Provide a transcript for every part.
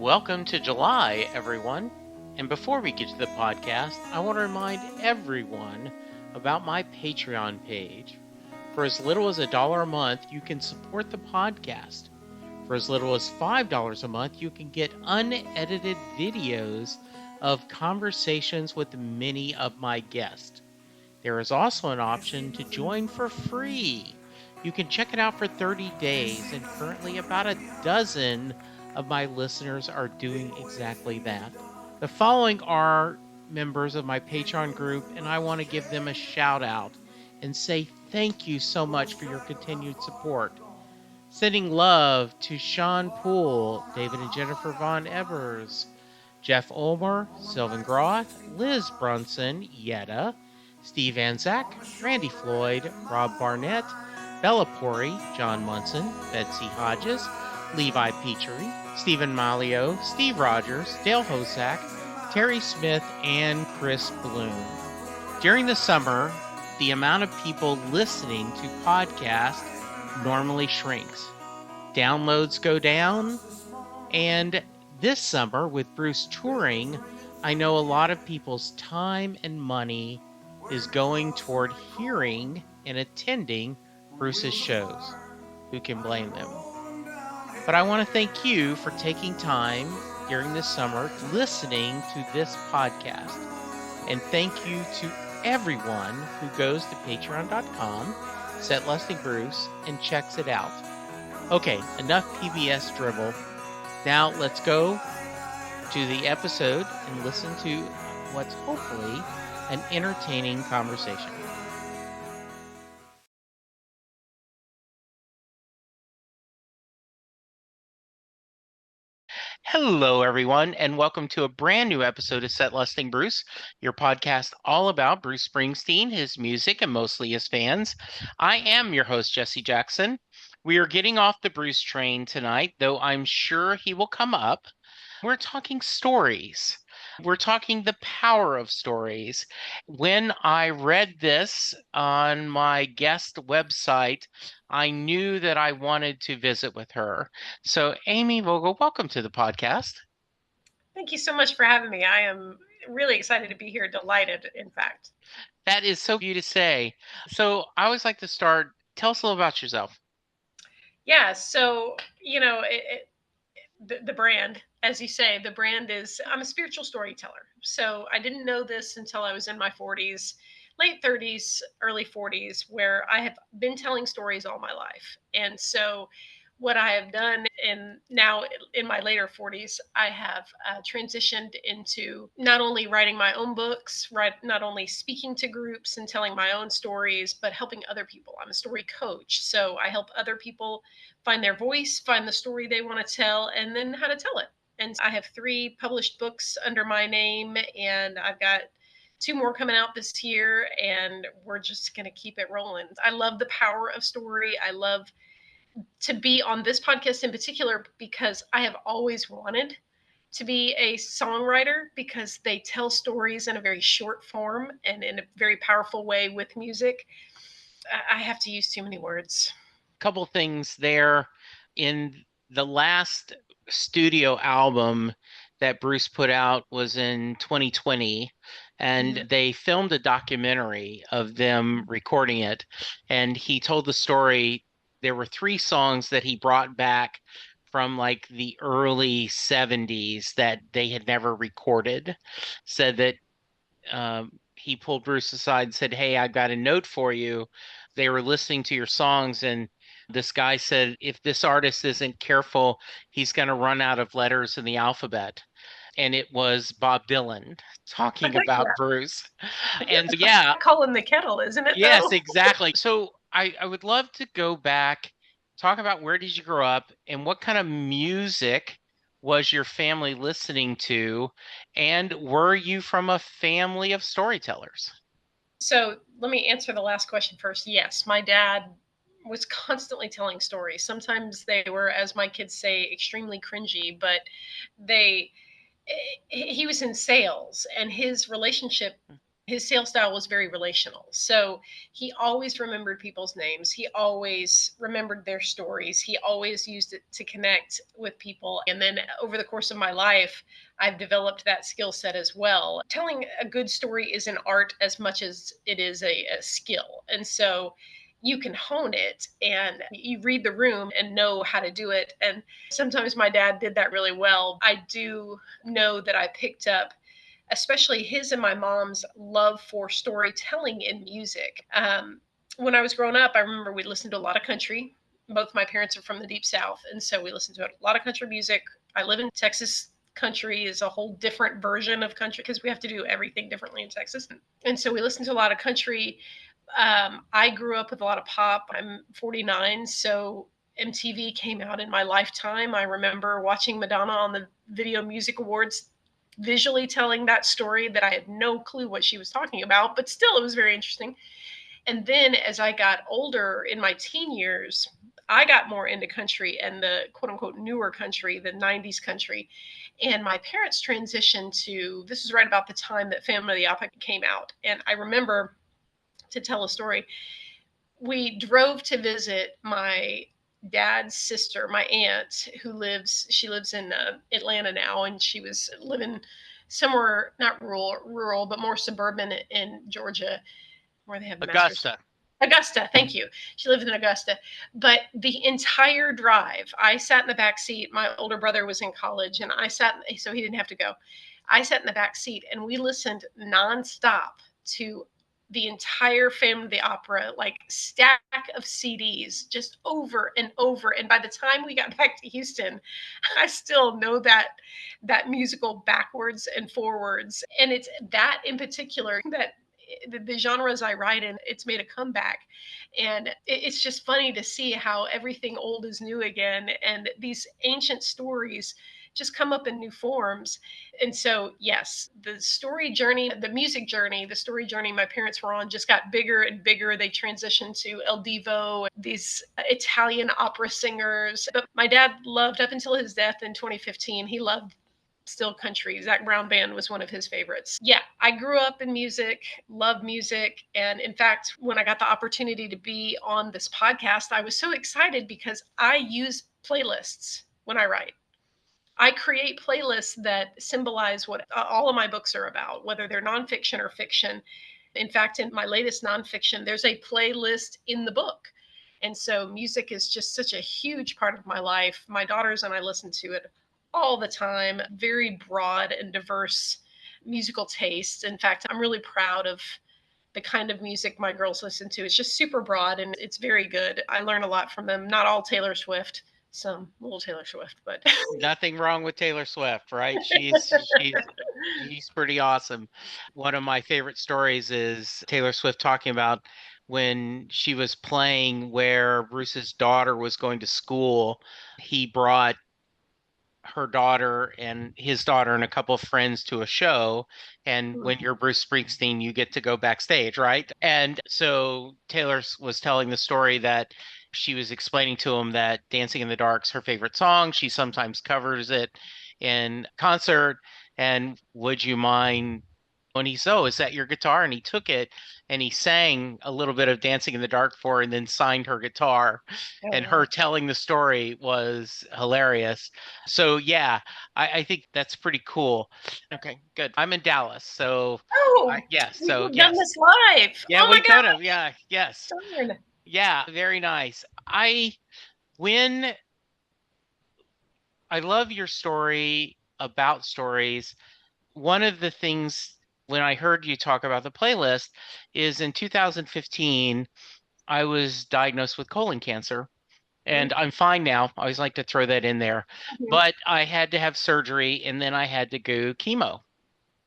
Welcome to July, everyone. And before we get to the podcast, I want to remind everyone about my Patreon page. For as little as $1 a month, you can support the podcast. For as little as $5 a month, you can get unedited videos of conversations with many of my guests. There is also an option to join for free. You can check it out for 30 days, and currently about a dozen of my listeners are doing exactly that. The following are members of my Patreon group, and I want to give them a shout out and say thank you so much for your continued support. Sending love to Sean Poole, David and Jennifer Von Evers, Jeff Ulmer, Sylvan Groth, Liz Brunson, Yetta, Steve Anzac, Randy Floyd, Rob Barnett, Bella Pori, John Munson, Betsy Hodges, Levi Petrie, Stephen Malio, Steve Rogers, Dale Hosack, Terry Smith, and Chris Bloom. During the summer, the amount of people listening to podcasts normally shrinks. Downloads go down, and this summer with Bruce touring, I know a lot of people's time and money is going toward hearing and attending Bruce's shows. Who can blame them? But I want to thank you for taking time during this summer listening to this podcast. And thank you to everyone who goes to patreon.com, Set Lusting Bruce, and checks it out. Okay, enough PBS dribble. Now let's go to the episode and listen to what's hopefully an entertaining conversation. Hello, everyone, and welcome to a brand new episode of Set Lusting Bruce, your podcast all about Bruce Springsteen, his music, and mostly his fans. I am your host, Jesse Jackson. We are getting off the Bruce train tonight, though I'm sure he will come up. We're talking stories. We're talking the power of stories. When I read this on my guest website, I knew that I wanted to visit with her. So, Amy Vogel, welcome to the podcast. Thank you so much for having me. I am really excited to be here, delighted, in fact. That is so you to say. So, I always like to start. Tell us a little about yourself. Yeah, so, the brand, as you say, the brand is I'm a spiritual storyteller. So I didn't know this until I was in my 40s, late 30s, early 40s, where I have been telling stories all my life. And so what I have done now in my later 40s, I have transitioned into not only writing my own books, not only speaking to groups and telling my own stories, but helping other people. I'm a story coach. So I help other people find their voice, find the story they want to tell, and then how to tell it. And I have 3 published books under my name, and I've got 2 more coming out this year, and we're just going to keep it rolling. I love the power of story. I love to be on this podcast in particular because I have always wanted to be a songwriter because they tell stories in a very short form and in a very powerful way with music. I have to use too many words. Couple things there. In the last studio album that Bruce put out was in 2020, and they filmed a documentary of them recording it. And he told the story. There were 3 songs that he brought back from like the early 70s that they had never recorded. Said that he pulled Bruce aside and said, "Hey, I've got a note for you." They were listening to your songs, and this guy said, if this artist isn't careful, he's going to run out of letters in the alphabet. And it was Bob Dylan talking about Bruce. And so, yeah. Calling the kettle, isn't it, Yes, though? exactly. So I would love to go back, talk about where did you grow up and what kind of music was your family listening to? And were you from a family of storytellers? So let me answer the last question first. Yes, my dad was constantly telling stories. Sometimes they were, as my kids say, extremely cringy, but they he was in sales, and his relationship His sales style was very relational. So he always remembered people's names. He always remembered their stories. He always used it to connect with people. And then over the course of my life, I've developed that skill set as well. Telling a good story is an art as much as it is a skill. And so you can hone it and you read the room and know how to do it. And sometimes my dad did that really well. I do know that I picked up especially his and my mom's love for storytelling in music. When I was growing up, I remember we listened to a lot of country. Both my parents are from the deep South, and so we listened to a lot of country music. I live in Texas. Country is a whole different version of country because we have to do everything differently in Texas. And so we listen to a lot of country. I grew up with a lot of pop. I'm 49, so MTV came out in my lifetime. I remember watching Madonna on the Video Music Awards, visually telling that story that I had no clue what she was talking about, but still it was very interesting. And then as I got older in my teen years, I got more into country and the quote unquote newer country, the 90s country. And my parents transitioned to this is right about the time that Phantom of the Opera came out. And I remember, to tell a story, we drove to visit my dad's sister, my aunt, she lives in Atlanta now, and she was living somewhere not rural, but more suburban in Georgia, where they have masters. Augusta. Augusta, thank you. She lived in Augusta. But the entire drive, I sat in the back seat. My older brother was in college, and so he didn't have to go. I sat in the back seat, and we listened nonstop to the entire Phantom of the Opera, like stack of CDs, just over and over. And by the time we got back to Houston, I still know that musical backwards and forwards. And it's that in particular that the genres I write in, it's made a comeback. And it's just funny to see how everything old is new again. And these ancient stories just come up in new forms. And so, yes, the story journey, the music journey, the story journey my parents were on just got bigger and bigger. They transitioned to El Divo, these Italian opera singers. But my dad loved, up until his death in 2015, he loved still country. Zach Brown Band was one of his favorites. Yeah, I grew up in music, love music. And in fact, when I got the opportunity to be on this podcast, I was so excited because I use playlists when I write. I create playlists that symbolize what all of my books are about, whether they're nonfiction or fiction. In fact, in my latest nonfiction, there's a playlist in the book. And so music is just such a huge part of my life. My daughters and I listen to it all the time, very broad and diverse musical tastes. In fact, I'm really proud of the kind of music my girls listen to. It's just super broad and it's very good. I learn a lot from them. Not all Taylor Swift, some little Taylor Swift, but Nothing wrong with Taylor Swift, right? She's pretty awesome. One of my favorite stories is Taylor Swift talking about when she was playing where Bruce's daughter was going to school. He brought her daughter and his daughter and a couple of friends to a show. And when you're Bruce Springsteen, you get to go backstage, right? And so Taylor was telling the story that she was explaining to him that Dancing in the Dark's her favorite song. She sometimes covers it in concert. And would you mind? And he said, "Oh, is that your guitar?" And he took it and he sang a little bit of Dancing in the Dark for her and then signed her guitar. And her telling the story was hilarious. So yeah, I think that's pretty cool. Okay, good. I'm in Dallas, so oh, yes, we could so have done yes, this live. yeah, Oh my we God. could have. Yeah, yes, Darn. yeah, very nice. When I love your story about stories. One of the things when I heard you talk about the playlist is in 2015, I was diagnosed with colon cancer. And I'm fine now. I always like to throw that in there. Mhm. But I had to have surgery and then I had to go chemo.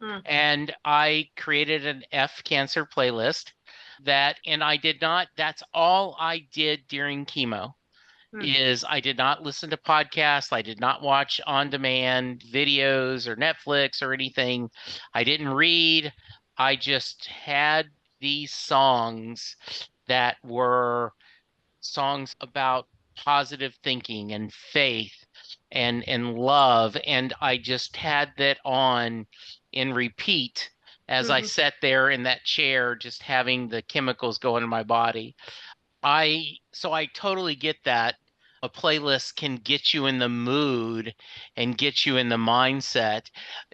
Mm. And I created an F cancer playlist and I did not, that's all I did during chemo Mm. is I did not listen to podcasts. I did not watch on demand videos or Netflix or anything. I didn't read. I just had these songs that were songs about positive thinking and faith and love, and I just had that on in repeat as I Hmm. sat there in that chair, just having the chemicals go into my body. I totally get that. A playlist can get you in the mood and get you in the mindset.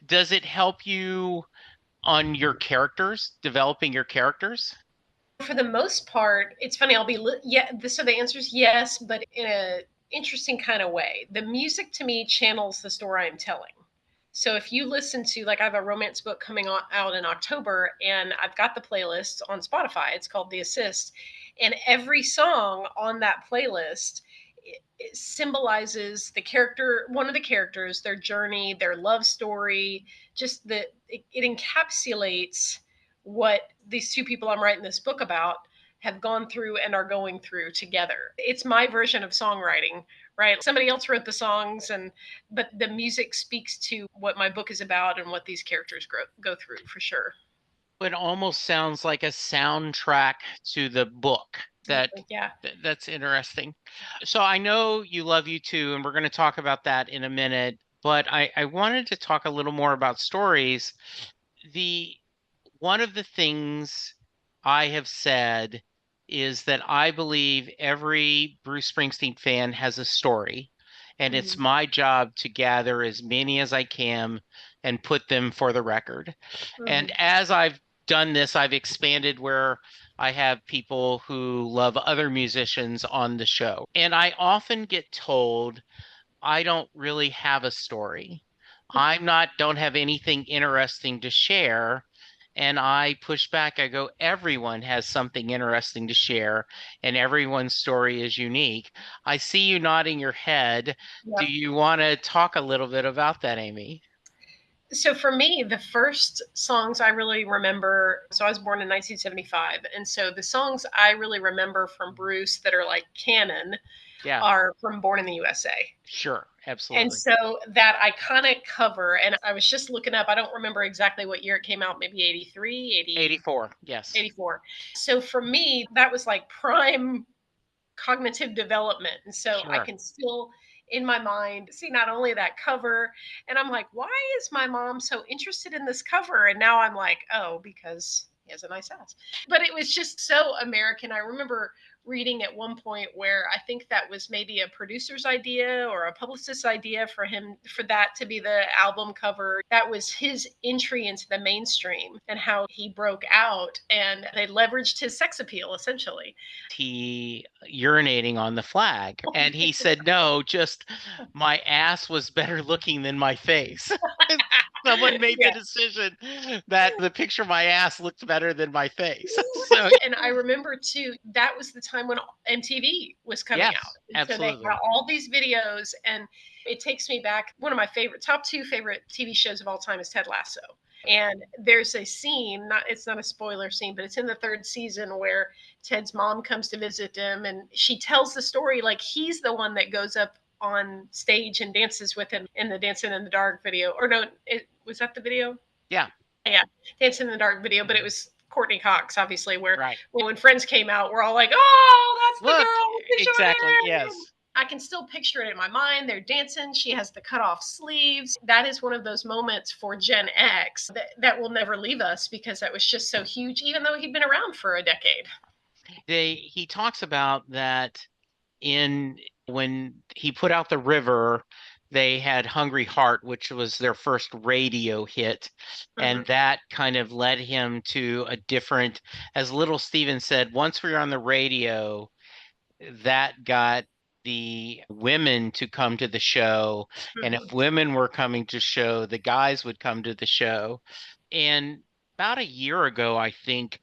Does it help you on your characters, developing your characters? For the most part, it's funny. Yeah. So the answer is yes, but in a interesting kind of way. The music to me channels the story I'm telling. So if you listen to, like, I have a romance book coming out in October, and I've got the playlist on Spotify. It's called The Assist, and every song on that playlist it symbolizes the character, one of the characters, their journey, their love story. Just it encapsulates what these two people I'm writing this book about have gone through and are going through together. It's my version of songwriting, right? Somebody else wrote the songs, and but the music speaks to what my book is about and what these characters go through for sure. It almost sounds like a soundtrack to the book. That Yeah. that's interesting. So I know you love U2, and we're going to talk about that in a minute, but I wanted to talk a little more about stories. The One of the things I have said is that I believe every Bruce Springsteen fan has a story, and it's Hmm. my job to gather as many as I can and put them for the record. And Hmm. as I've done this, I've expanded where I have people who love other musicians on the show. And I often get told I don't really have a story. Don't have anything interesting to share. And I push back. I go, everyone has something interesting to share, and everyone's story is unique. I see you nodding your head. Do Yep. you want to talk a little bit about that, Amy? So for me, the first songs I really remember, so I was born in 1975. And so the songs I really remember from Bruce that are like canon Yeah, are from Born in the USA. sure, And absolutely. so that iconic cover, and I was just looking up, I don't remember exactly what year it came out, maybe 83, 80, 84, yes, 84. So for me, that was like prime cognitive development. And so I sure. can still, in my mind, see not only that cover, and I'm like, why is my mom so interested in this cover? And now I'm like, oh, because he has a nice ass. But it was just so American. I remember reading at one point where I think that was maybe a producer's idea or a publicist's idea for him for that to be the album cover. That was his entry into the mainstream and how he broke out, and they leveraged his sex appeal essentially. He urinating on the flag. And he said, no, just my ass was better looking than my face. Someone made the Yeah. decision that the picture of my ass looked better than my face. So, And I remember too, that was the time when MTV was coming out. yes, And so they had absolutely. all these videos, and it takes me back. One of my top two favorite TV shows of all time is Ted Lasso. And there's a scene, it's not a spoiler scene, but it's in the third season where Ted's mom comes to visit him, and she tells the story like he's the one that goes up on stage and dances with him in the Dancing in the Dark video. Or no, was that the video? Yeah, Yeah, Dancing in the Dark video, but it was Courtney Cox, obviously, where right. when Friends came out, we're all like, oh, that's the Look, girl with the short exactly. hair. Yes. I can still picture it in my mind. They're dancing. She has the cut off sleeves. That is one of those moments for Gen X that will never leave us because that was just so huge, even though he'd been around for a decade. He talks about that in when he put out The River, they had Hungry Heart, which was their first radio hit. And Hmm. that kind of led him to a different, as Little Steven said, once we were on the radio, that got the women to come to the show. And if Hmm. women were coming to show, the guys would come to the show. And about a year ago, I think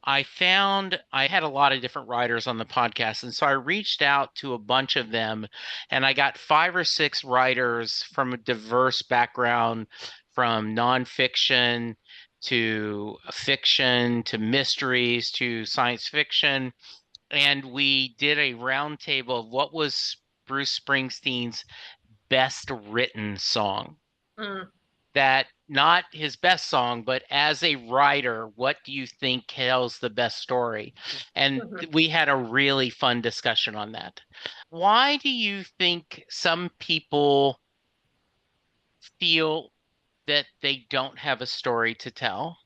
I found I had a lot of different writers on the podcast. And so I reached out to a bunch of them, and I got 5 or 6 writers from a diverse background, from nonfiction to fiction to mysteries to science fiction. And we did a roundtable of what was Bruce Springsteen's best written song. Mm. That not his best song, but as a writer, what do you think tells the best story? And Hmm. we had a really fun discussion on that. Why do you think some people feel that they don't have a story to tell?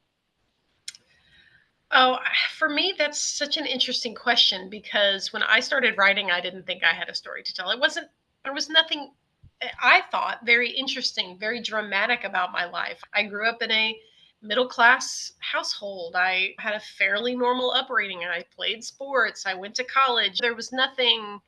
Oh, for me, that's such an interesting question because when I started writing, I didn't think I had a story to tell. There was nothing I thought very interesting, very dramatic about my life. I grew up in a middle class household. I had a fairly normal upbringing. I played sports. I went to college. There was nothing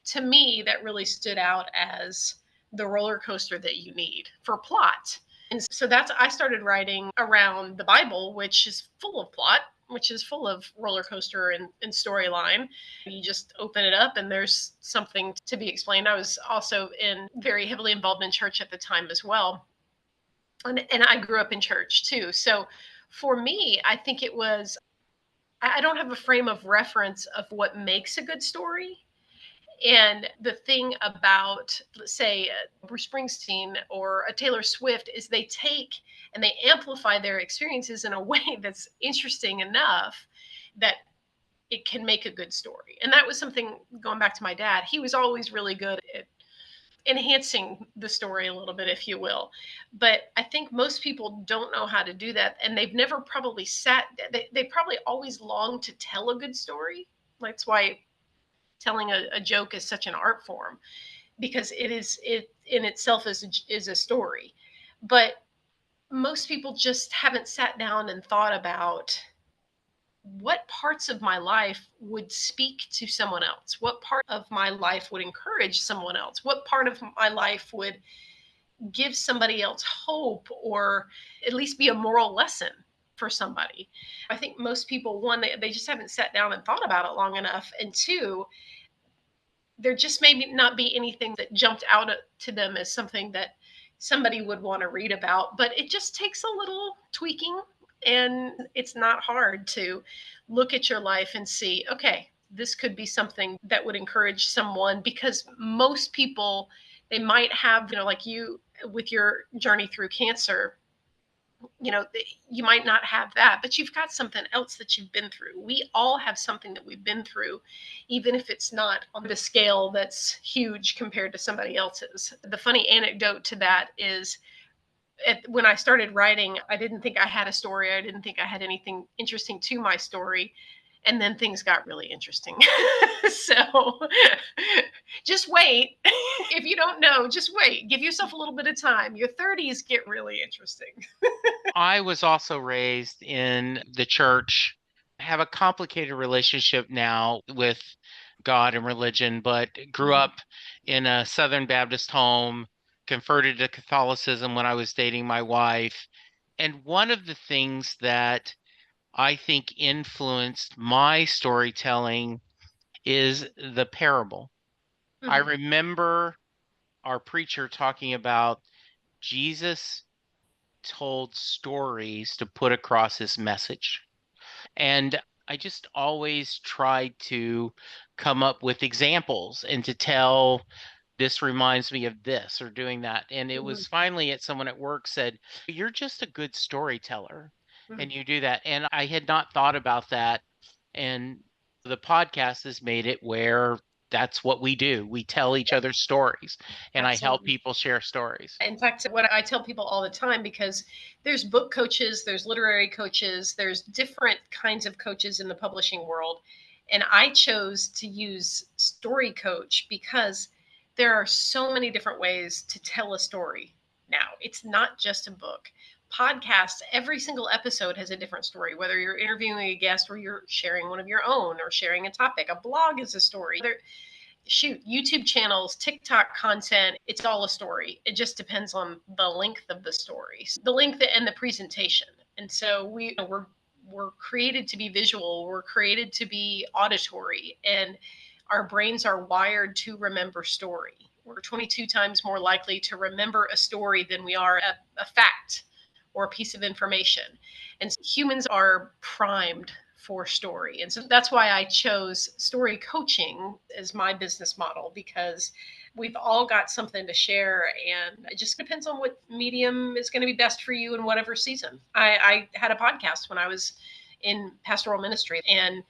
to me that really stood out as the roller coaster that you need for plot. And so I started writing around the Bible, which is full of plot, which is full of roller coaster and storyline. You just open it up and there's something to be explained. I was also very heavily involved in church at the time as well. And I grew up in church too. So for me, I think I don't have a frame of reference of what makes a good story. And the thing about, let's say, Bruce Springsteen or a Taylor Swift is they take and they amplify their experiences in a way that's interesting enough that it can make a good story. And that was something going back to my dad. He was always really good at enhancing the story a little bit, if you will. But I think most people don't know how to do that. And they've never probably they probably always long to tell a good story. That's why telling a joke is such an art form because it in itself is a story. But most people just haven't sat down and thought about what parts of my life would speak to someone else, what part of my life would encourage someone else, what part of my life would give somebody else hope or at least be a moral lesson for somebody. I think most people, one, they just haven't sat down and thought about it long enough, and two, there just may not be anything that jumped out to them as something that somebody would want to read about. But it just takes a little tweaking, and it's not hard to look at your life and see, okay, this could be something that would encourage someone because most people, they might have, like you with your journey through cancer, you might not have that, but you've got something else that you've been through. We all have something that we've been through, even if it's not on the scale that's huge compared to somebody else's. The funny anecdote to that is when I started writing, I didn't think I had a story. I didn't think I had anything interesting to my story. And then things got really interesting. So just wait. If you don't know, just wait. Give yourself a little bit of time. Your 30s get really interesting. I was also raised in the church. I have a complicated relationship now with God and religion, but grew Mhm. up in a Southern Baptist home, converted to Catholicism when I was dating my wife. And one of the things that I think influenced my storytelling is the parable. I Mhm. remember our preacher talking about Jesus told stories to put across his message. And I just always tried to come up with examples and to tell this reminds me of this or doing that. And it Mhm. was finally at someone at work said, "You're just a good storyteller Mhm. and you do that." And I had not thought about that. And the podcast has made it where that's what we do. We tell each other stories and I help Absolutely. people share stories. In fact, what I tell people all the time, because there's book coaches, there's literary coaches, there's different kinds of coaches in the publishing world. And I chose to use Story Coach because there are so many different ways to tell a story now. It's not just a book. Podcasts, every single episode has a different story, whether you're interviewing a guest or you're sharing one of your own or sharing a topic. A blog is a story. YouTube channels, TikTok content, it's all a story. It just depends on the length of the stories, the length and the presentation. And so we're created to be visual, we're created to be auditory, and our brains are wired to remember story. We're 22 times more likely to remember a story than we are a fact or a piece of information. And humans are primed for story. And so that's why I chose story coaching as my business model, because we've all got something to share, and it just depends on what medium is going to be best for you in whatever season. I had a podcast when I was in pastoral ministry, and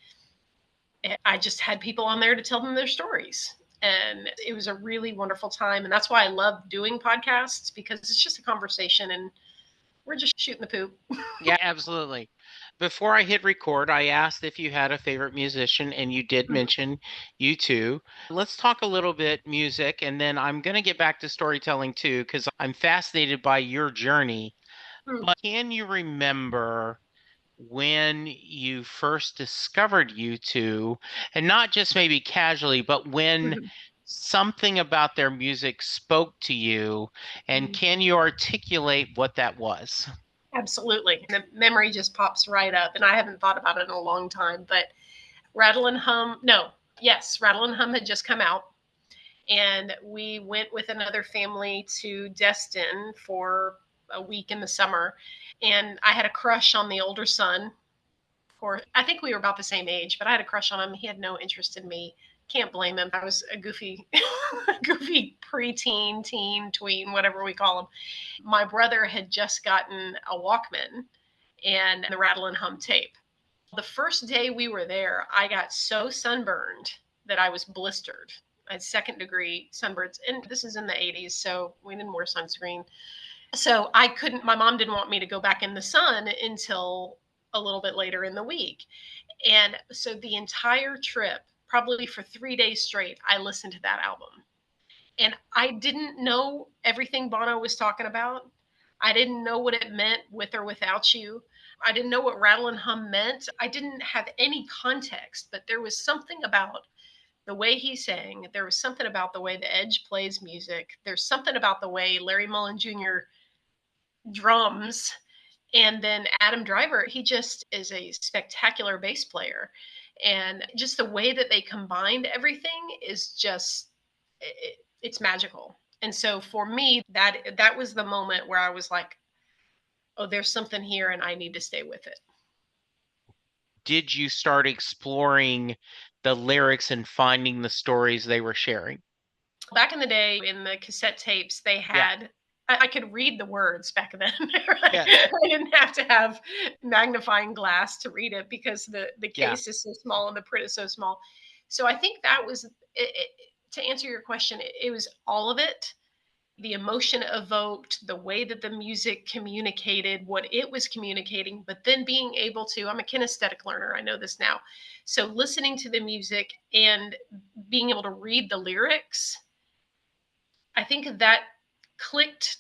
I just had people on there to tell them their stories. And it was a really wonderful time. And that's why I love doing podcasts, because it's just a conversation, and We're just shooting the poop. Yeah, absolutely. Before I hit record, I asked if you had a favorite musician, and you did mention U2. Let's talk a little bit music, and then I'm going to get back to storytelling too, because I'm fascinated by your journey. Mm, But can you remember when you first discovered U2, and not just maybe casually, but when mhm, something about their music spoke to you, and mhm. can you articulate what that was? Absolutely. The memory just pops right up, and I haven't thought about it in a long time. But Rattle and Hum, no, yes, Rattle and Hum had just come out, and we went with another family to Destin for a week in the summer. And I had a crush on the older son. Of course, I think we were about the same age, but I had a crush on him. He had no interest in me. Can't blame him. I was a goofy, goofy preteen, teen, tween, whatever we call them. My brother had just gotten a Walkman and the Rattle and Hum tape. The first day we were there, I got so sunburned that I was blistered. I had second degree sunburns. And this is in the 80s, so we didn't wear sunscreen. So I couldn't, my mom didn't want me to go back in the sun until a little bit later in the week. And so the entire trip, probably for 3 days straight, I listened to that album. And I didn't know everything Bono was talking about. I didn't know what it meant, with or without you. I didn't know what rattle and hum meant. I didn't have any context, but there was something about the way he sang. There was something about the way the Edge plays music. There's something about the way Larry Mullen Jr. drums. And then Adam Driver, he just is a spectacular bass player. And just the way that they combined everything is just, it's magical. And so for me, that was the moment where I was like, oh, there's something here and I need to stay with it. Did you start exploring the lyrics and finding the stories they were sharing? Back in the day, in the cassette tapes, they Yeah, had, I could read the words back then. yeah, I didn't have to have magnifying glass to read it because the yeah. case is so small and the print is so small. So I think that was it, to answer your question. It was all of it, the emotion evoked, the way that the music communicated what it was communicating, but then being able to, I'm a kinesthetic learner, I know this now. So listening to the music and being able to read the lyrics, I think that clicked,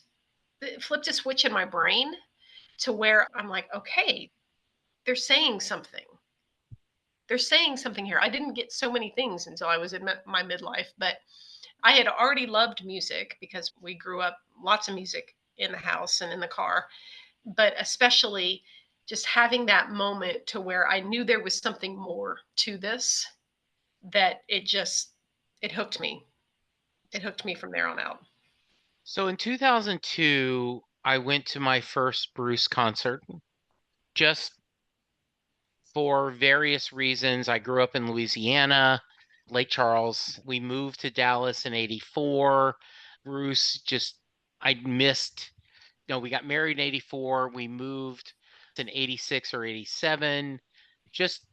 flipped a switch in my brain to where I'm like, okay, they're saying something. They're saying something here. I didn't get so many things until I was in my midlife, but I had already loved music because we grew up lots of music in the house and in the car, but especially just having that moment to where I knew there was something more to this, that it hooked me. It hooked me from there on out. So in 2002, I went to my first Bruce concert just for various reasons. I grew up in Louisiana, Lake Charles. We moved to Dallas in 84. Bruce just, I missed, no, we got married in 84. We moved in 86 or 87. Just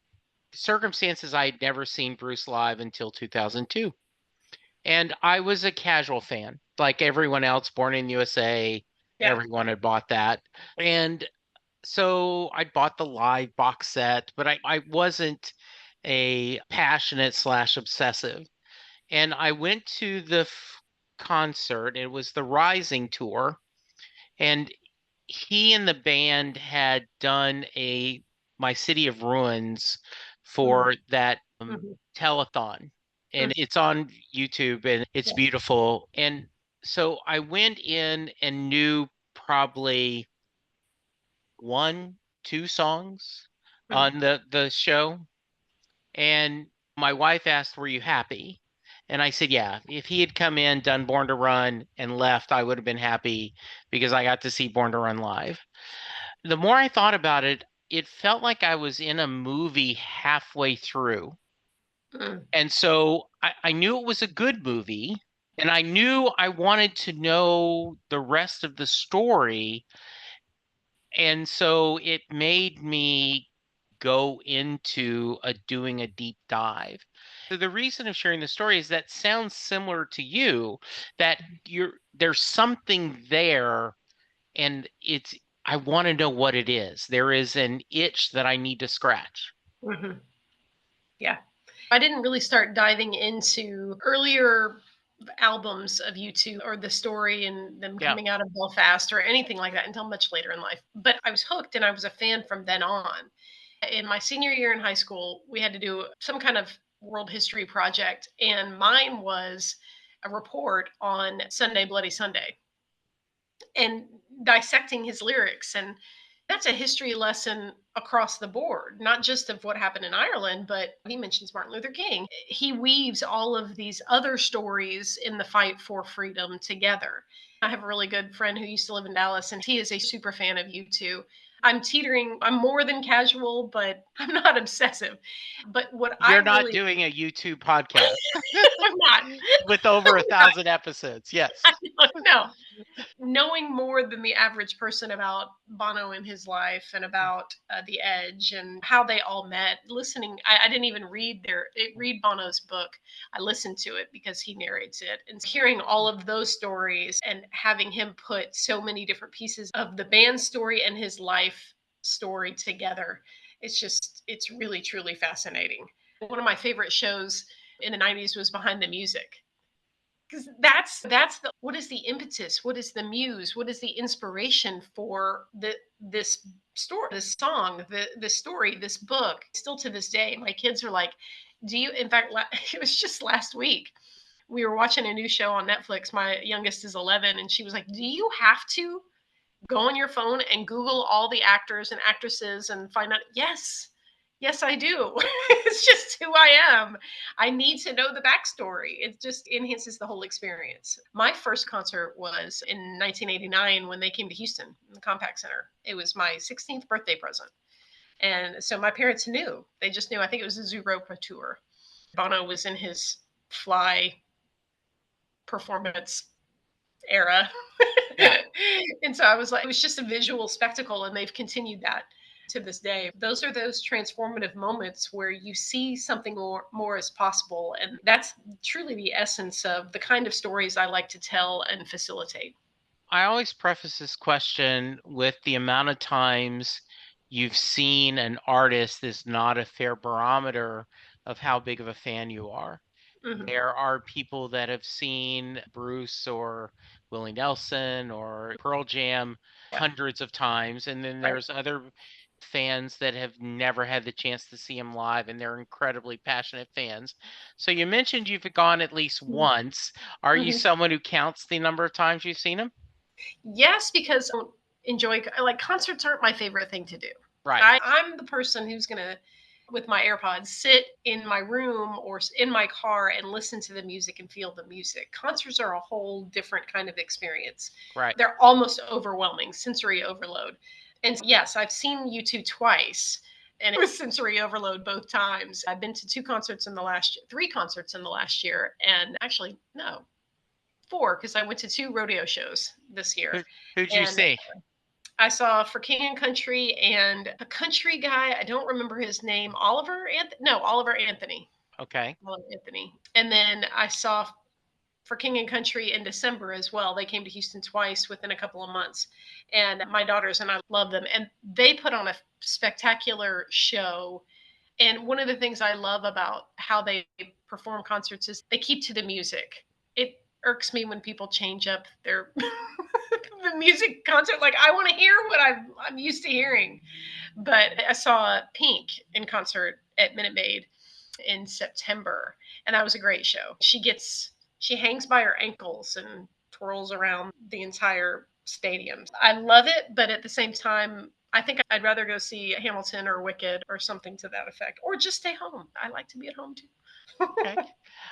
circumstances I had never seen Bruce live until 2002. And I was a casual fan, like everyone else, born in USA. Yeah. Everyone had bought that. And so I bought the live box set, but I wasn't a passionate slash obsessive. And I went to the concert. It was the Rising tour, and he and the band had done a My City of Ruins Mm-hmm. for that Mm-hmm. telethon, and it's on YouTube and it's Yeah. beautiful. And so I went in and knew probably one, two songs Mm-hmm. on the show. And my wife asked, "Were you happy?" And I said, "Yeah. If he had come in, done Born to Run, and left, I would have been happy because I got to see Born to Run live." The more I thought about it, it felt like I was in a movie halfway through. Mm-hmm. And so I knew it was a good movie, and I knew I wanted to know the rest of the story. And so it made me go into doing a deep dive. So the reason of sharing the story is that sounds similar to you, that there's something there, and I want to know what it is. There is an itch that I need to scratch. Mhm. Yeah. I didn't really start diving into earlier albums of U2 or the story and them Yeah. coming out of Belfast or anything like that until much later in life. But I was hooked and I was a fan from then on. In my senior year in high school, we had to do some kind of world history project, and mine was a report on Sunday Bloody Sunday and dissecting his lyrics. And that's a history lesson across the board, not just of what happened in Ireland, but he mentions Martin Luther King. He weaves all of these other stories in the fight for freedom together. I have a really good friend who used to live in Dallas, and he is a super fan of U2. I'm teetering, I'm more than casual, but I'm not obsessive. But what I You're not really, doing a YouTube podcast I'm not. with over 1,000 episodes. Yes. No, knowing more than the average person about Bono and his life and about the Edge and how they all met. Listening, I didn't even read Bono's book. I listened to it because he narrates it, and hearing all of those stories and having him put so many different pieces of the band story and his life story together. It's really truly fascinating. One of my favorite shows in the 90s was Behind the Music, because that's the what is the impetus, what is the muse, what is the inspiration for this story, this song, this story, this book. Still to this day my kids are like, do you, in fact, it was just last week we were watching a new show on Netflix. My youngest is 11 and she was like, do you have to go on your phone and Google all the actors and actresses and find out? Yes. Yes, I do. It's just who I am. I need to know the backstory. It just enhances the whole experience. My first concert was in 1989 when they came to Houston, in the Compaq Center. It was my 16th birthday present. And so my parents knew. They just knew. I think it was a Zooropa tour. Bono was in his fly performance era. Yeah. And so I was like, it was just a visual spectacle, and they've continued that to this day. Those are those transformative moments where you see something more as possible. And that's truly the essence of the kind of stories I like to tell and facilitate. I always preface this question with the amount of times you've seen an artist is not a fair barometer of how big of a fan you are. Mhm. There are people that have seen Bruce or Willie Nelson or Pearl Jam Yeah, hundreds of times, and then right. there's other fans that have never had the chance to see him live, and they're incredibly passionate fans. So you mentioned you've gone at least once. Are you Mhm. someone who counts the number of times you've seen him? Yes, because I don't enjoy, like, concerts aren't my favorite thing to do. Right. I'm the person who's gonna, with my AirPods, sit in my room or in my car and listen to the music and feel the music. Concerts are a whole different kind of experience. Right. They're almost overwhelming, sensory overload. And yes, I've seen U2 twice, and it was sensory overload both times. I've been to three concerts in the last year, and actually, no, four, because I went to two rodeo shows this year. Who who'd you And see? I saw For King and Country and a country guy. I don't remember his name. Oliver Anthony. Okay. Oliver Anthony. And then I saw For King and Country in December as well. They came to Houston twice within a couple of months. And my daughters and I love them. And they put on a spectacular show. And one of the things I love about how they perform concerts is they keep to the music. It irks me when people change up their the music concert. Like, I want to hear what I'm used to hearing. But I saw Pink in concert at Minute Maid in September, and that was a great show. She hangs by her ankles and twirls around the entire stadium. I love it, but at the same time, I think I'd rather go see Hamilton or Wicked or something to that effect, or just stay home. I like to be at home too. Okay.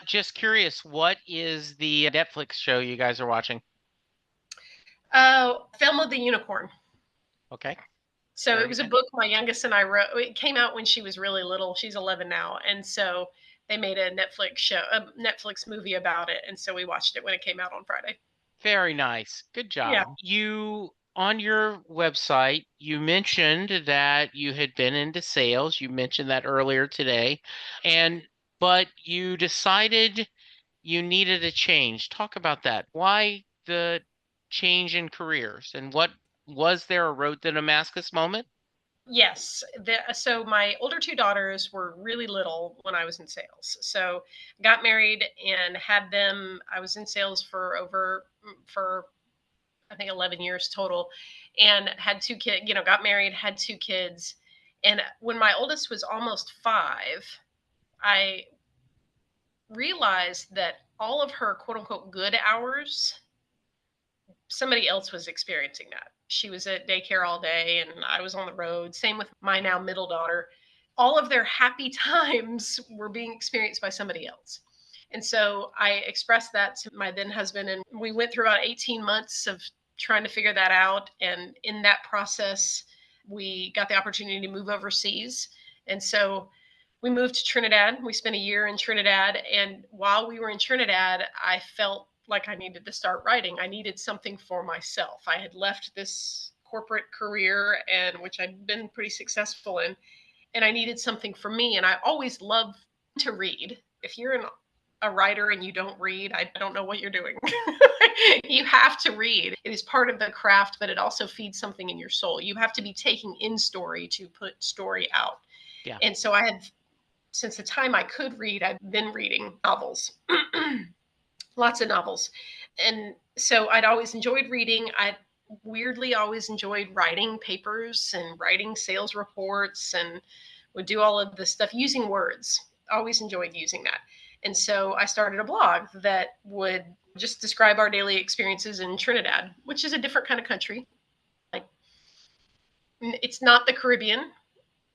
Just curious, what is the Netflix show you guys are watching? Thelma the Unicorn. Okay. So it Very was a good. book my youngest and I wrote. It came out when she was really little. She's 11 now, and so they made a Netflix movie about it, and so we watched it when it came out on Friday. Very nice. Good Yeah. job. You, on your website, you mentioned that you had been into sales. You mentioned that earlier today. And but you decided you needed a change. Talk about that. Why the change in careers and what Was there a road to Damascus moment? Yes. So my older two daughters were really little when I was in sales. So got married and had them. I was in sales for for I think 11 years total, and had two kids. Got married, had two kids, and when my oldest was almost 5, I realized that all of her quote unquote good hours, somebody else was experiencing that. She was at daycare all day and I was on the road. Same with my now middle daughter. All of their happy times were being experienced by somebody else. And so I expressed that to my then husband, and we went through about 18 months of trying to figure that out. And in that process, we got the opportunity to move overseas. And so we moved to Trinidad. We spent a year in Trinidad. And while we were in Trinidad, I felt like I needed to start writing. I needed something for myself. I had left this corporate career, and which I'd been pretty successful in, and I needed something for me. And I always love to read. If you're a writer and you don't read, I don't know what you're doing. You have to read. It is part of the craft, but it also feeds something in your soul. You have to be taking in story to put story out. Yeah. And so I had, since the time I could read, I've been reading novels. Lots of novels. And so I'd always enjoyed reading. I weirdly always enjoyed writing papers and writing sales reports, and would do all of this stuff using words. Always enjoyed using that. And so I started a blog that would just describe our daily experiences in Trinidad, which is a different kind of country. Like, it's not the Caribbean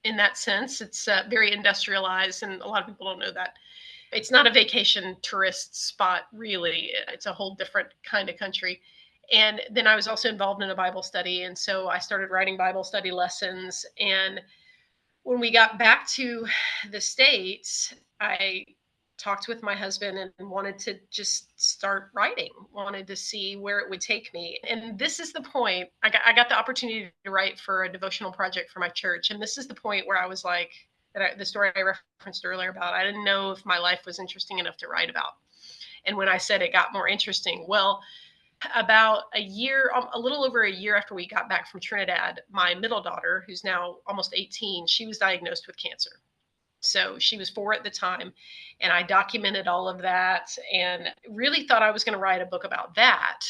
in that sense. It's very industrialized, and a lot of people don't know that. It's not a vacation tourist spot, really. It's a whole different kind of country. And then I was also involved in a Bible study. And so I started writing Bible study lessons. And when we got back to the States, I talked with my husband and wanted to just start writing, wanted to see where it would take me. And this is the point. I got the opportunity to write for a devotional project for my church. And this is the point where I was like, the story I referenced earlier about, I didn't know if my life was interesting enough to write about. And when I said it got more interesting, well, about a little over a year after we got back from Trinidad, my middle daughter, who's now almost 18, she was diagnosed with cancer. So she was 4 at the time. And I documented all of that and really thought I was going to write a book about that.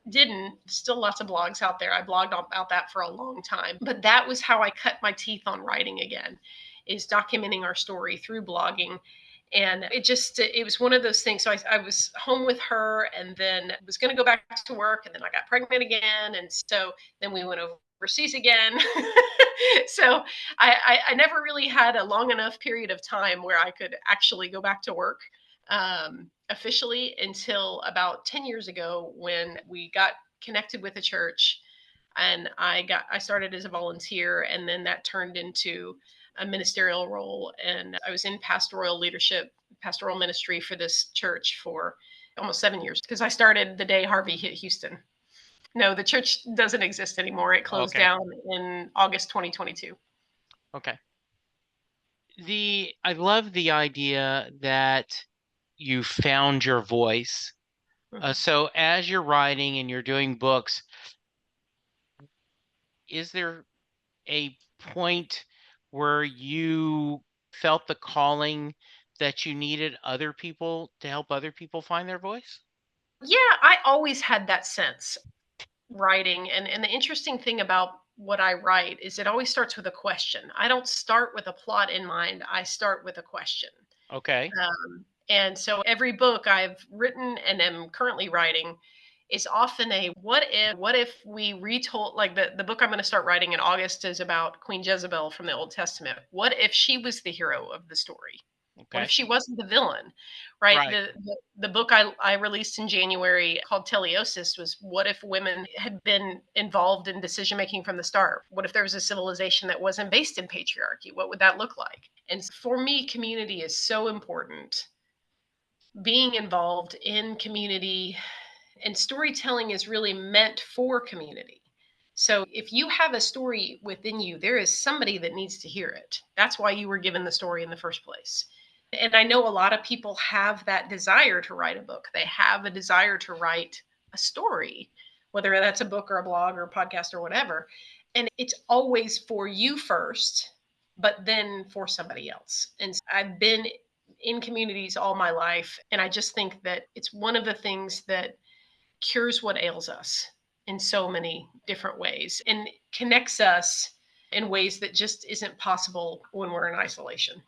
Didn't. Still lots of blogs out there. I blogged about that for a long time. But that was how I cut my teeth on writing again, is documenting our story through blogging. And it was one of those things. So I was home with her and then was going to go back to work. And then I got pregnant again. And so then we went overseas again. So I never really had a long enough period of time where I could actually go back to work officially until about 10 years ago, when we got connected with a church, and I started as a volunteer, and then that turned into a ministerial role, and I was in pastoral leadership, pastoral ministry for this church for almost 7 years, because I started the day Harvey hit Houston. No, the church doesn't exist anymore. It closed Okay. down in August 2022. Okay. I love the idea that you found your voice. So as you're writing and you're doing books, is there a point where you felt the calling that you needed other people to help other people find their voice? Yeah, I always had that sense writing. And the interesting thing about what I write is it always starts with a question. I don't start with a plot in mind, I start with a question. Okay. And so every book I've written and am currently writing is often a what if we retold, like the book I'm going to start writing in August is about Queen Jezebel from the Old Testament. What if she was the hero of the story? What if Okay. she wasn't the villain? Right? Right. The book I released in January called Teleosis was, what if women had been involved in decision making from the start? What if there was a civilization that wasn't based in patriarchy? What would that look like? And for me, community is so important. Being involved in community, and storytelling is really meant for community. So if you have a story within you, there is somebody that needs to hear it. That's why you were given the story in the first place. And I know a lot of people have that desire to write a book. They have a desire to write a story, whether that's a book or a blog or a podcast or whatever. And it's always for you first, but then for somebody else. And I've been in communities all my life. And I just think that it's one of the things that cures what ails us in so many different ways and connects us in ways that just isn't possible when we're in isolation.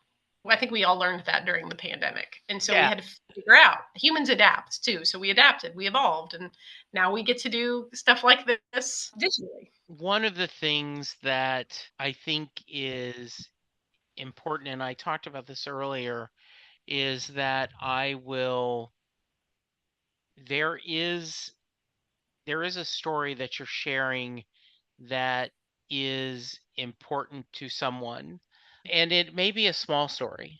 I think we all learned that during the pandemic. And so we Yeah. had to figure out humans adapt too. So we adapted, we evolved, and now we get to do stuff like this digitally. One of the things that I think is important, and I talked about this earlier, is that there is there is a story that you're sharing that is important to someone, and it may be a small story.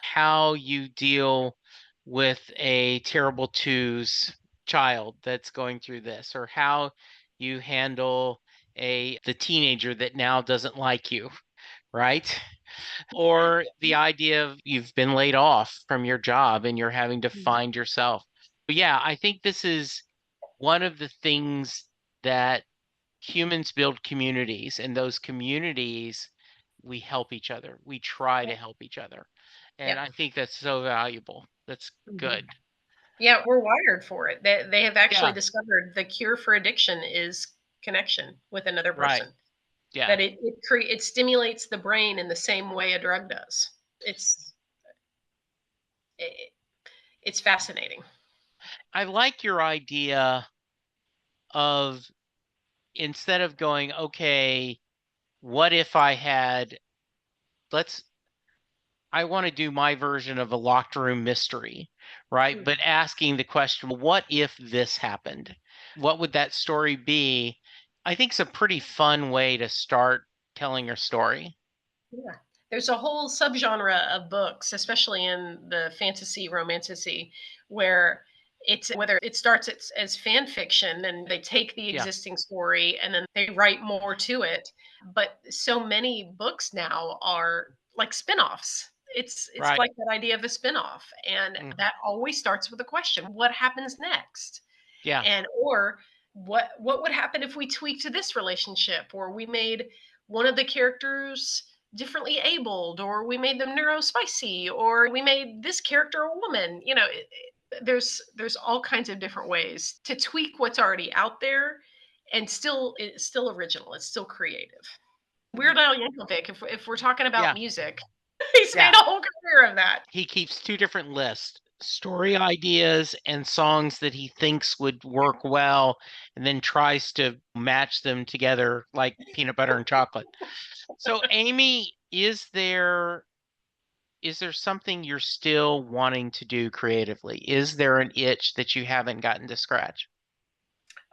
How you deal with a terrible twos child that's going through this, or how you handle the teenager that now doesn't like you, right? Or the idea of you've been laid off from your job and you're having to find yourself. But yeah, I think this is one of the things that humans build communities, and those communities, we help each other. We try to Yep. help each other. And Yep. I think that's so valuable. That's Mhm. good. Yeah, we're wired for it. They have actually Yeah, discovered the cure for addiction is connection with another right. person. Yeah. That it stimulates the brain in the same way a drug does. It's it, it's fascinating. I like your idea of, instead of going, okay, what if I had, let's, I want to do my version of a locked room mystery, right? Mm, But asking the question, what if this happened? What would that story be? I think it's a pretty fun way to start telling your story. yeah. There's a whole subgenre of books, especially in the fantasy romantasy, where it's whether it starts as fan fiction and they take the Yeah, existing story and then they write more to it. But so many books now are like spin-offs. It's right. like that idea of a spin-off. And Mm, that always starts with a question. What happens next? yeah, And or what would happen if we tweaked this relationship or we made one of the characters differently abled or we made them neurospicy or we made this character a woman, there's all kinds of different ways to tweak what's already out there and still it's still original, it's still creative. Weird Al Yankovic, if we're talking about yeah, music, he's made yeah. a whole career of that. He keeps two different lists: story ideas and songs that he thinks would work well, and then tries to match them together like peanut butter and chocolate. So, Amy, is there something you're still wanting to do creatively? Is there an itch that you haven't gotten to scratch?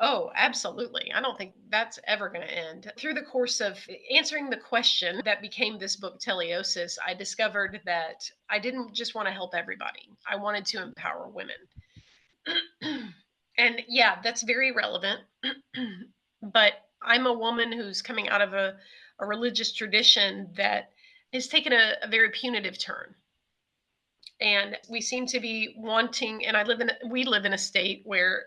Oh, absolutely. I don't think that's ever going to end. Through the course of answering the question that became this book, Teleosis, I discovered that I didn't just want to help everybody. I wanted to empower women. And yeah, that's very relevant. But I'm a woman who's coming out of a religious tradition that has taken a very punitive turn. And we seem to be wanting, and we live in a state where,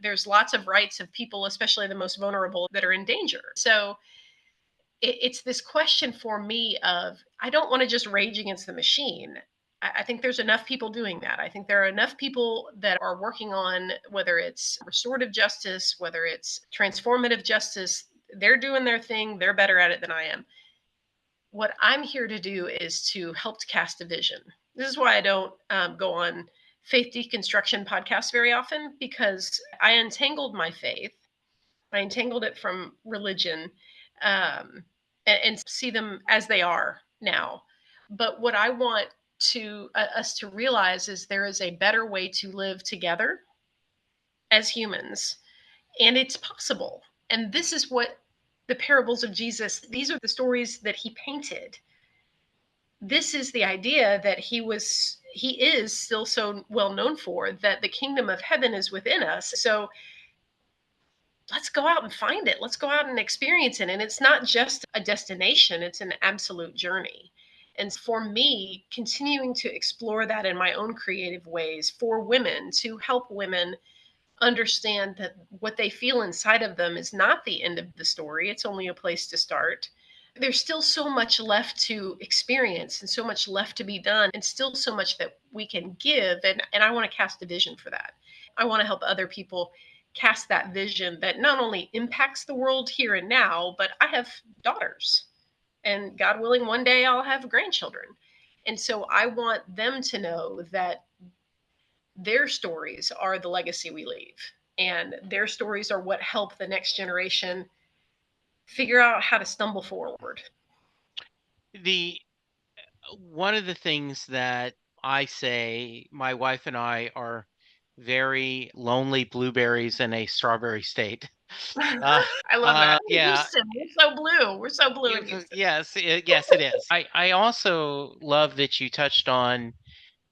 there's lots of rights of people, especially the most vulnerable, that are in danger. So it's this question for me of I don't want to just rage against the machine. I think there's enough people doing that. I think there are enough people that are working on whether it's restorative justice, whether it's transformative justice. They're doing their thing. They're better at it than I am. What I'm here to do is to help to cast a vision. This is why I don't go on faith deconstruction podcasts very often because I untangled my faith. I entangled it from religion, and see them as they are now. But what I want to us to realize is there is a better way to live together as humans, and it's possible. And this is what the parables of Jesus. These are the stories that he painted. This is the idea that he is still so well known for that the kingdom of heaven is within us. So let's go out and find it. Let's go out and experience it. And it's not just a destination, it's an absolute journey. And for me, continuing to explore that in my own creative ways for women to help women understand that what they feel inside of them is not the end of the story. It's only a place to start. There's still so much left to experience and so much left to be done, and still so much that we can give. And I want to cast a vision for that. I want to help other people cast that vision that not only impacts the world here and now, but I have daughters, and God willing, one day I'll have grandchildren. And so I want them to know that their stories are the legacy we leave, and their stories are what help the next generation figure out how to stumble forward. The one of the things that I say, my wife and I are very lonely blueberries in a strawberry state. Uh, I love that. yeah, Houston, we're so blue. We're so blue in Houston. yes, yes, it is. I also love that you touched on,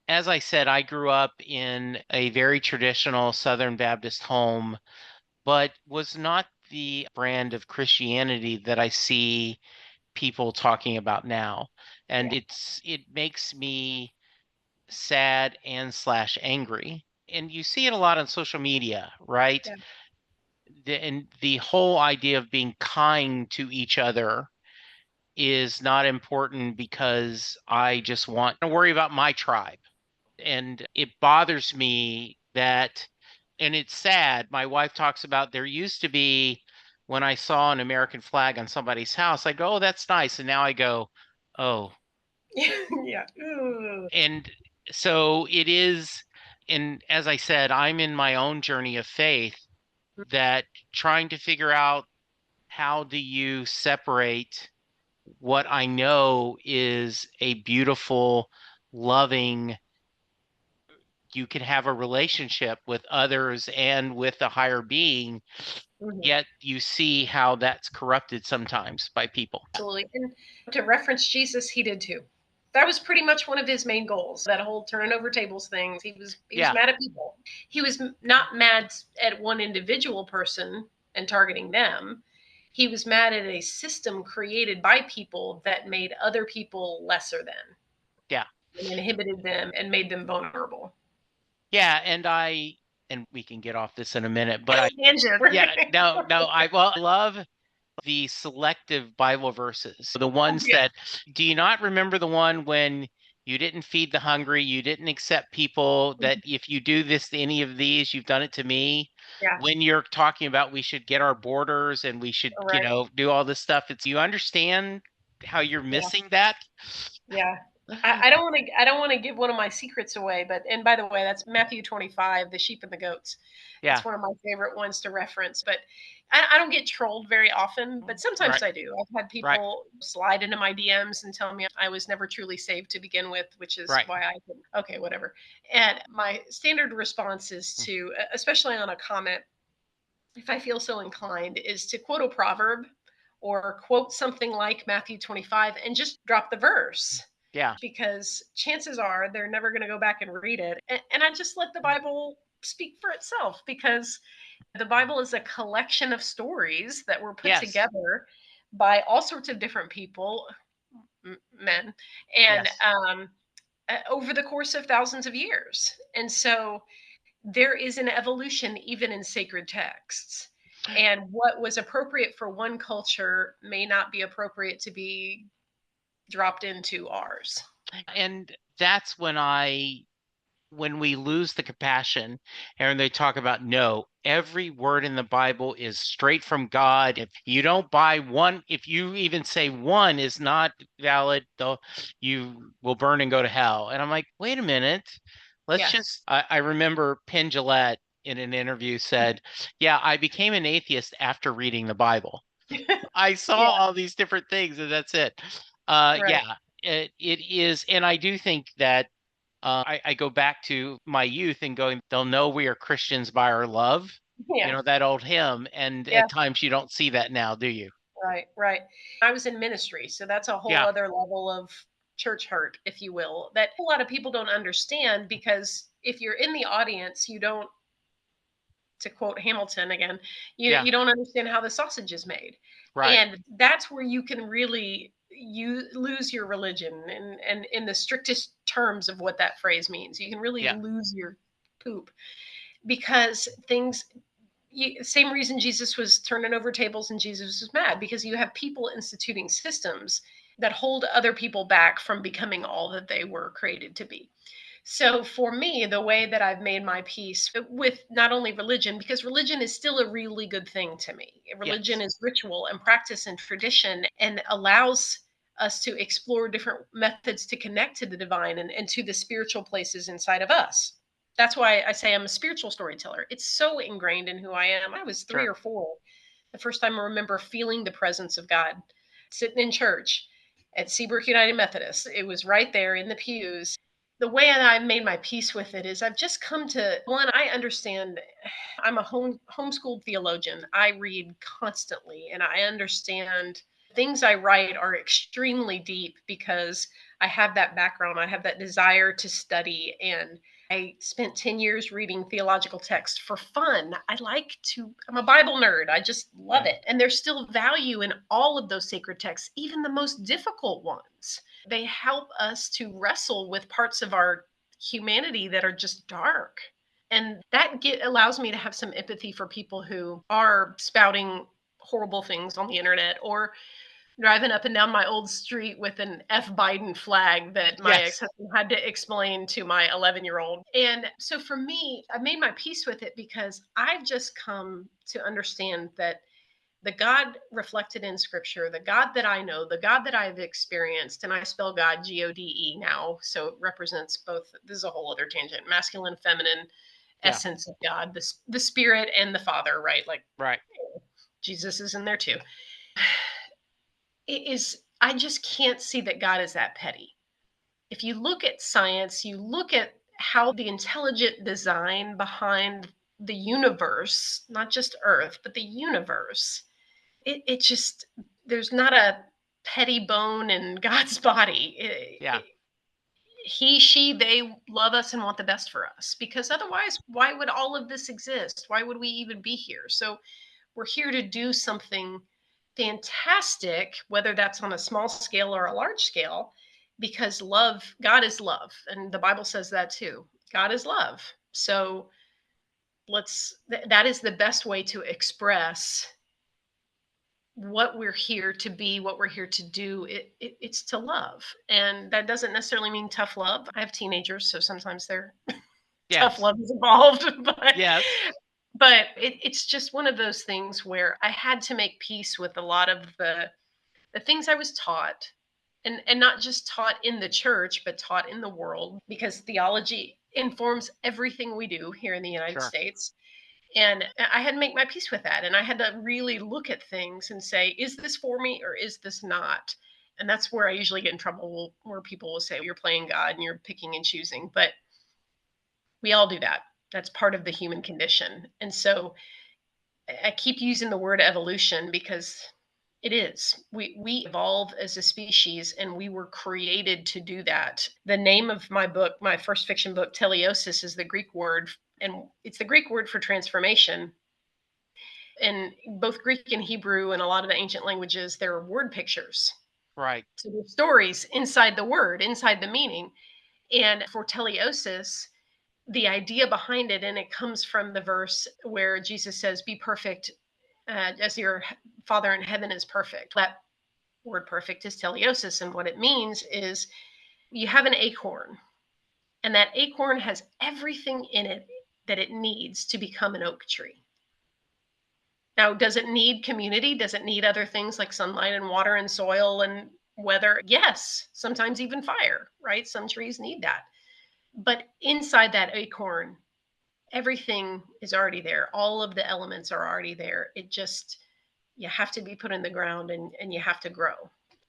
as I said, I grew up in a very traditional Southern Baptist home, but was not the brand of Christianity that I see people talking about now. And Yeah, it makes me sad and slash angry. And you see it a lot on social media, right? yeah. And the whole idea of being kind to each other is not important because I just want to worry about my tribe. And it bothers me that, and it's sad. My wife talks about there used to be, when I saw an American flag on somebody's house, I go, oh, that's nice. And now I go, oh, Yeah. Ooh. and so it is. And as I said, I'm in my own journey of faith, that trying to figure out how do you separate what I know is a beautiful, loving, you can have a relationship with others and with a higher being, Mhm. yet you see how that's corrupted sometimes by people. Absolutely. And to reference Jesus, he did too. That was pretty much one of his main goals. That whole turning over tables thing. He was Yeah, mad at people. He was not mad at one individual person and targeting them. He was mad at a system created by people that made other people lesser than, yeah, and inhibited them and made them vulnerable. yeah. And we can get off this in a minute, but Tangent. yeah, no, no, I love the selective Bible verses, the ones Yeah. that, do you not remember the one when you didn't feed the hungry, you didn't accept people, that if you do this to any of these, you've done it to me? Yeah. When you're talking about we should get our borders and we should, All right. do all this stuff, it's, you understand how you're Yeah. missing that? Yeah. I don't want to. I don't want to give one of my secrets away, but and by the way, that's Matthew 25, the sheep and the goats. Yeah, That's one of my favorite ones to reference. But I don't get trolled very often, but sometimes right, I do. I've had right, people slide into my DMs and tell me I was never truly saved to begin with, which is right. why I can. Okay, whatever. And my standard response is Mm, to, especially on a comment, if I feel so inclined, is to quote a proverb or quote something like Matthew 25 and just drop the verse, yeah, because chances are they're never going to go back and read it. And I just let the Bible speak for itself, because the Bible is a collection of stories that were put yes, together by all sorts of different people, men, and yes. over the course of thousands of years. And so there is an evolution even in sacred texts. And what was appropriate for one culture may not be appropriate to be dropped into ours. And that's when we lose the compassion, and they talk about, no, every word in the Bible is straight from God. If you don't buy one, if you even say one is not valid, though, you will burn and go to hell. And I'm like, wait a minute. Let's Yeah. just, I remember Penn Jillette in an interview said, yeah, I became an atheist after reading the Bible. I saw Yeah. all these different things, and that's it. Right. Yeah, it is. And I do think that I go back to my youth and going, they'll know we are Christians by our love, Yeah. that old hymn. And Yeah. at times you don't see that now, do you? Right. Right. I was in ministry, so that's a whole Yeah, other level of church hurt, if you will, that a lot of people don't understand, because if you're in the audience, you don't, to quote Hamilton again, yeah, you don't understand how the sausage is made. right. And that's where you can really you lose your religion, and in the strictest terms of what that phrase means. You can really Yeah, lose your poop, because same reason Jesus was turning over tables and Jesus was mad, because you have people instituting systems that hold other people back from becoming all that they were created to be. So for me, the way that I've made my peace with not only religion, because religion is still a really good thing to me. Religion Yes. is ritual and practice and tradition, and allows us to explore different methods to connect to the divine and to the spiritual places inside of us. That's why I say I'm a spiritual storyteller. It's so ingrained in who I am. I was three Sure. or four the first time I remember feeling the presence of God, sitting in church at Seabrook United Methodist. It was right there in the pews. The way that I've made my peace with it is I've just come to one, I understand. I'm a homeschooled theologian. I read constantly and I understand things I write are extremely deep because I have that background. I have that desire to study, and I spent 10 years reading theological text for fun. I'm a Bible nerd. I just love Okay. it. And there's still value in all of those sacred texts, even the most difficult ones. They help us to wrestle with parts of our humanity that are just dark. And allows me to have some empathy for people who are spouting horrible things on the internet, or driving up and down my old street with an F Biden flag that my Yes. ex-husband had to explain to my 11-year-old. And so for me, I made my peace with it because I've just come to understand that the God reflected in scripture, the God that I know, the God that I've experienced, and I spell God Gode now, so it represents both. This is a whole other tangent: masculine, feminine Yeah. essence of God, the spirit and the Father, right? Like Right. Jesus is in there too. It is, I just can't see that God is that petty. If you look at science, you look at how the intelligent design behind the universe, not just Earth, but the universe, it just, there's not a petty bone in God's body. Yeah. He, she, they love us and want the best for us, because otherwise, why would all of this exist? Why would we even be here? So we're here to do something fantastic, whether that's on a small scale or a large scale, because God is love. And the Bible says that too. God is love. So that is the best way to express what we're here to be, what we're here to do. It's to love. And that doesn't necessarily mean tough love. I have teenagers, so sometimes they're tough Yes. love is involved, Yes. it's just one of those things where I had to make peace with a lot of the things I was taught, and not just taught in the church, but taught in the world, because theology informs everything we do here in the United Sure. States. And I had to make my peace with that. And I had to really look at things and say, is this for me or is this not? And that's where I usually get in trouble, where people will say, you're playing God and you're picking and choosing. But we all do that. That's part of the human condition. And so I keep using the word evolution because it is. We evolve as a species, and we were created to do that. The name of my book, my first fiction book, Teleosis, is the Greek word, and it's the Greek word for transformation. In both Greek and Hebrew and a lot of the ancient languages, there are word pictures. Right. So there's stories inside the word, inside the meaning. And for teleosis, the idea behind it, and it comes from the verse where Jesus says, be perfect as your Father in heaven is perfect. That word perfect is teleosis. And what it means is you have an acorn, and that acorn has everything in it that it needs to become an oak tree. Now, does it need community? Does it need other things like sunlight and water and soil and weather? Yes, sometimes even fire, right? Some trees need that. But inside that acorn, everything is already there. All of the elements are already there. It just, you have to be put in the ground, and you have to grow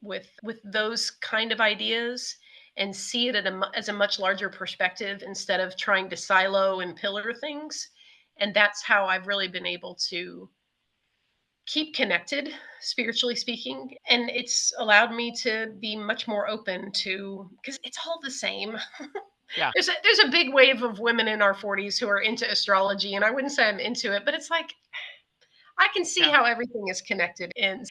with those kind of ideas, and see it as a much larger perspective instead of trying to silo and pillar things. And that's how I've really been able to keep connected, spiritually speaking. And it's allowed me to be much more open to, because it's all the same. Yeah. There's a big wave of women in our 40s who are into astrology, and I wouldn't say I'm into it, but it's like I can see Yeah. how everything is connected. And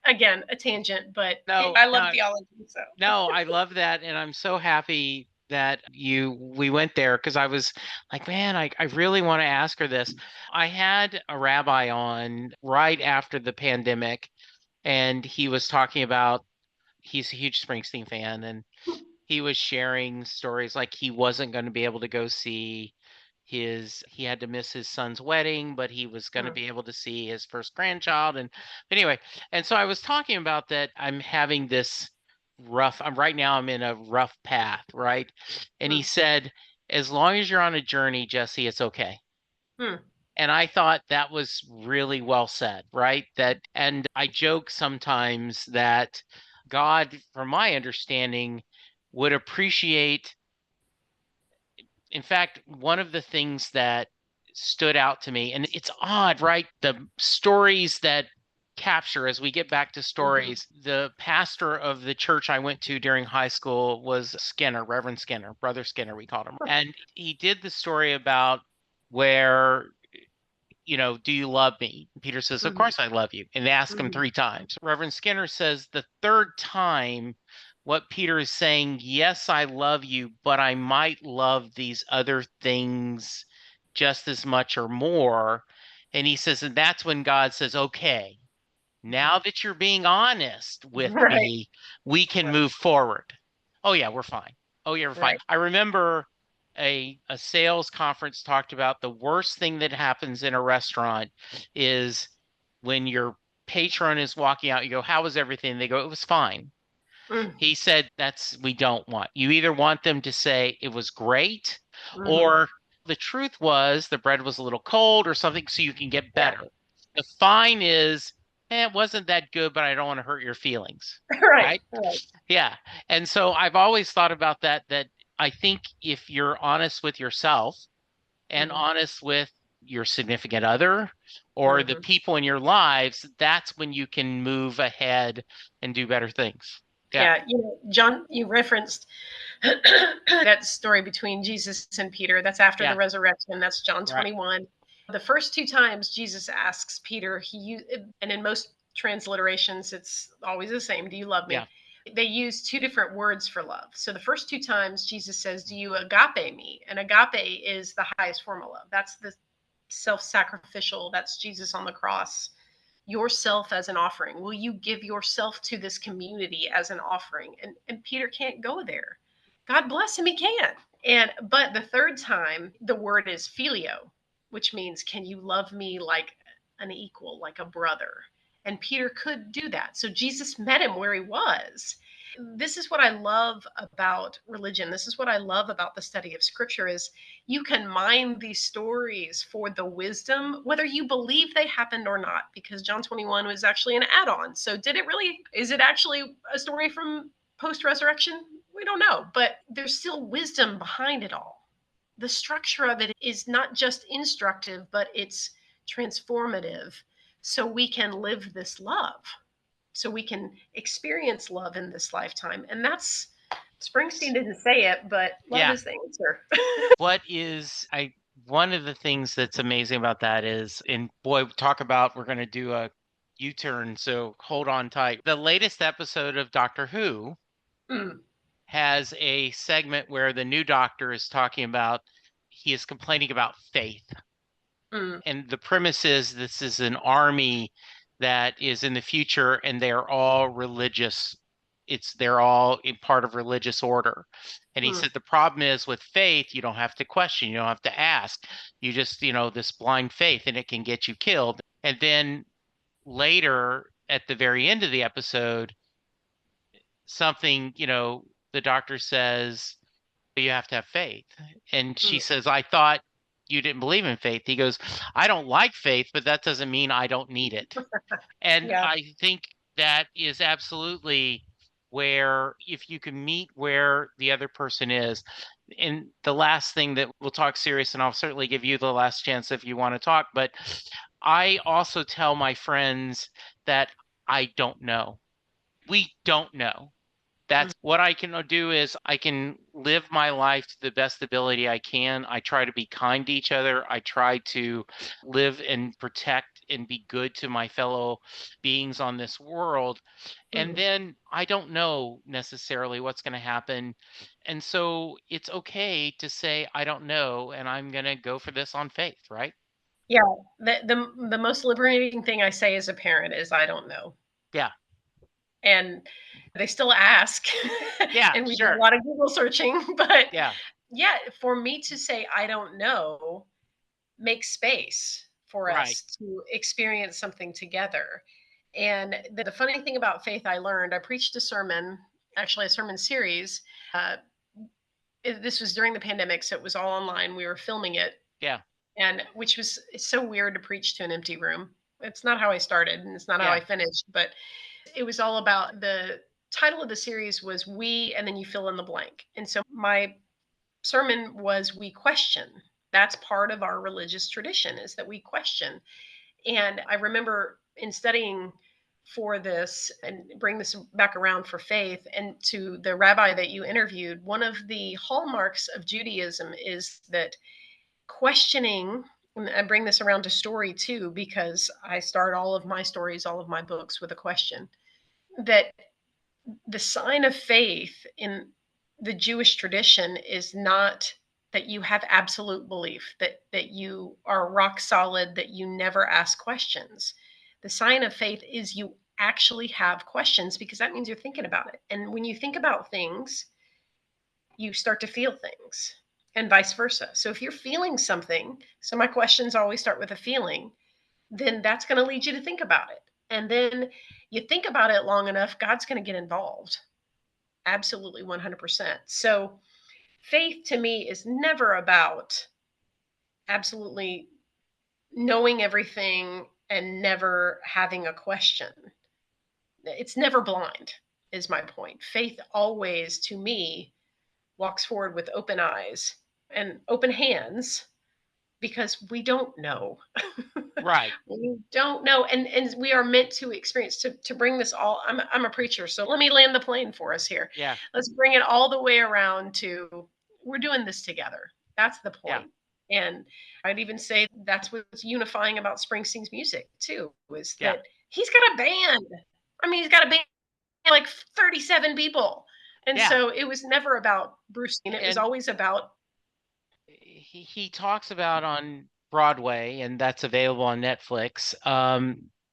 again, a tangent, but No, I love no, theology. So no, I love that, and I'm so happy that we went there because I was like, man, I really want to ask her this. I had a rabbi on right after the pandemic, and he was talking about he's a huge Springsteen fan, and he was sharing stories like he wasn't going to be able to go see he had to miss his son's wedding, but he was going to Mm, be able to see his first grandchild. And anyway, and so I was talking about that I'm having this I'm right now I'm in a rough path, right? And he mm, said, as long as you're on a journey, Jesse, it's okay. mm, And I thought that was really well said, right? That, and I joke sometimes that God, from my understanding, would appreciate, in fact, one of the things that stood out to me, and it's odd, right? The stories that capture, as we get back to mhm. stories, the pastor of the church I went to during high school was Skinner, Reverend Skinner, Brother Skinner, we called him. And he did the story about where do you love me? Peter says, of Mhm, course I love you. And they ask him mhm. 3 times. Reverend Skinner says the third time, what Peter is saying, yes, I love you, but I might love these other things just as much or more. And he says, and that's when God says, okay, now that you're being honest with Right, me, we can right, move forward. Oh yeah, we're fine. Oh yeah, we're fine. right. I remember a sales conference talked about the worst thing that happens in a restaurant is when your patron is walking out, you go, how was everything? They go, it was fine. Mm, He said that's we don't want. You either want them to say it was great, mhm. or the truth was the bread was a little cold or something so you can get Yeah. better. The fine is, it wasn't that good, but I don't want to hurt your feelings. Right, Right? right. Yeah. And so I've always thought about that I think if you're honest with yourself and Mhm, honest with your significant other or the mhm. people in your lives, that's when you can move ahead and do better things. Yeah. Yeah, John, you referenced that story between Jesus and Peter. That's after the Yeah. resurrection. That's John Right. 21. The first two times Jesus asks Peter, and in most transliterations, it's always the same. Do you love Yeah. me? They use two different words for love. So the first two times Jesus says, do you agape me? And agape is the highest form of love. That's the self-sacrificial. That's Jesus on the cross, yourself as an offering. Will you give yourself to this community as an offering? And Peter can't go there. God bless him, he can. And but the third time, the word is filio, which means can you love me like an equal, like a brother? And Peter could do that. So Jesus met him where he was. This is what I love about religion. This is what I love about the study of scripture is you can mine these stories for the wisdom, whether you believe they happened or not, because John 21 was actually an add on. So, is it actually a story from post resurrection? We don't know, but there's still wisdom behind it all. The structure of it is not just instructive, but it's transformative. So we can live this love, so we can experience love in this lifetime. And that's Springsteen didn't say it, but love Yeah. is the answer. What is I one of the things that's amazing about that is, and boy, talk about we're going to do a U-turn, so hold on tight. The latest episode of Doctor Who Mm, has a segment where the new doctor is talking about he is complaining about faith. mm, And the premise is this is an army that is in the future and they're all religious. They're all a part of religious order. And he mm. said the problem is with faith, you don't have to question, you don't have to ask. You just, this blind faith and it can get you killed. And then later at the very end of the episode, something, the doctor says, you have to have faith. And she Mm. says, I thought you didn't believe in faith. He goes, I don't like faith, but that doesn't mean I don't need it. And Yeah. I think that is absolutely where, if you can meet where the other person is. And the last thing that we'll talk serious, and I'll certainly give you the last chance if you want to talk, but I also tell my friends that I don't know. We don't know. Mm. That's what I can do is I can live my life to the best ability I can. I try to be kind to each other. I try to live and protect and be good to my fellow beings on this world. And Mm. then I don't know necessarily what's going to happen. And so it's okay to say, I don't know, and I'm going to go for this on faith, right? Yeah, the most liberating thing I say as a parent is I don't know. Yeah. And they still ask, Yeah, and we do a sure. lot of Google searching, but Yeah. yeah, for me to say I don't know makes space for Right. us to experience something together. And the funny thing about faith I learned, I preached a sermon, actually a sermon series. Uh, this was during the pandemic, so it was all online. We were filming it, Yeah. and which was it's so weird to preach to an empty room. It's not how I started, and it's not how Yeah. I finished, but it was all about the title of the series was We, and then you fill in the blank. And so my sermon was We Question. That's part of our religious tradition is that we question. And I remember in studying for this and bring this back around for faith and to the rabbi that you interviewed, one of the hallmarks of Judaism is that questioning, and I bring this around to story too, because I start all of my stories, all of my books with a question, that the sign of faith in the Jewish tradition is not that you have absolute belief, that you are rock solid, that you never ask questions. The sign of faith is you actually have questions because that means you're thinking about it. And when you think about things, you start to feel things and vice versa. So if you're feeling something, so my questions always start with a feeling, then that's going to lead you to think about it. And then you think about it long enough, God's going to get involved. Absolutely 100%. So faith to me is never about absolutely knowing everything and never having a question. It's never blind, is my point. Faith always, to me, walks forward with open eyes and open hands because we don't know. Right. We don't know. And we are meant to experience to bring this all. I'm a preacher, so let me land the plane for us here. Yeah. Let's bring it all the way around to we're doing this together. That's the Yeah. point. And I'd even say that's what's unifying about Springsteen's music too, is Yeah. that he's got a band. I mean, he's got a band like 37 people. And Yeah. so it was never about Bruce. It was And always about he talks about on Broadway, and that's available on Netflix.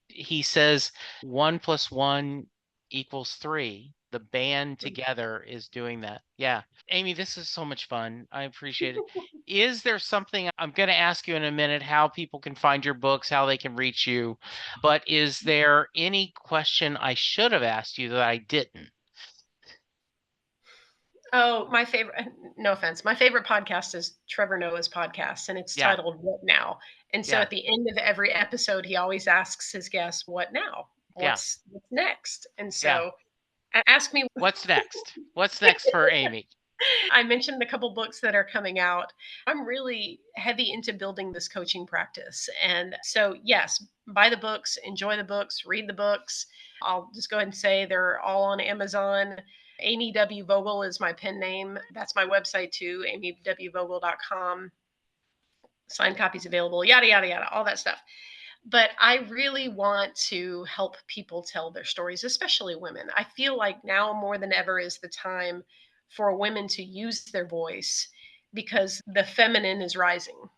He says 1 + 1 = 3. The band together is doing that. Yeah. Amy, this is so much fun. I appreciate it. Is there something I'm going to ask you in a minute how people can find your books, how they can reach you? But is there any question I should have asked you that I didn't? Oh, my favorite, no offense. My favorite podcast is Trevor Noah's podcast, and it's Yeah. titled What Now? And so Yeah. at the end of every episode, he always asks his guests, What now? Yeah. What's next? And Yeah. so ask me. What's next? What's next for Amy? I mentioned a couple books that are coming out. I'm really heavy into building this coaching practice. And so, yes, buy the books, enjoy the books, read the books. I'll just go ahead and say they're all on Amazon. Amy W. Vogel is my pen name. That's my website too, amywvogel.com. Signed copies available, yada, yada, yada, all that stuff. But I really want to help people tell their stories, especially women. I feel like now more than ever is the time for women to use their voice because the feminine is rising.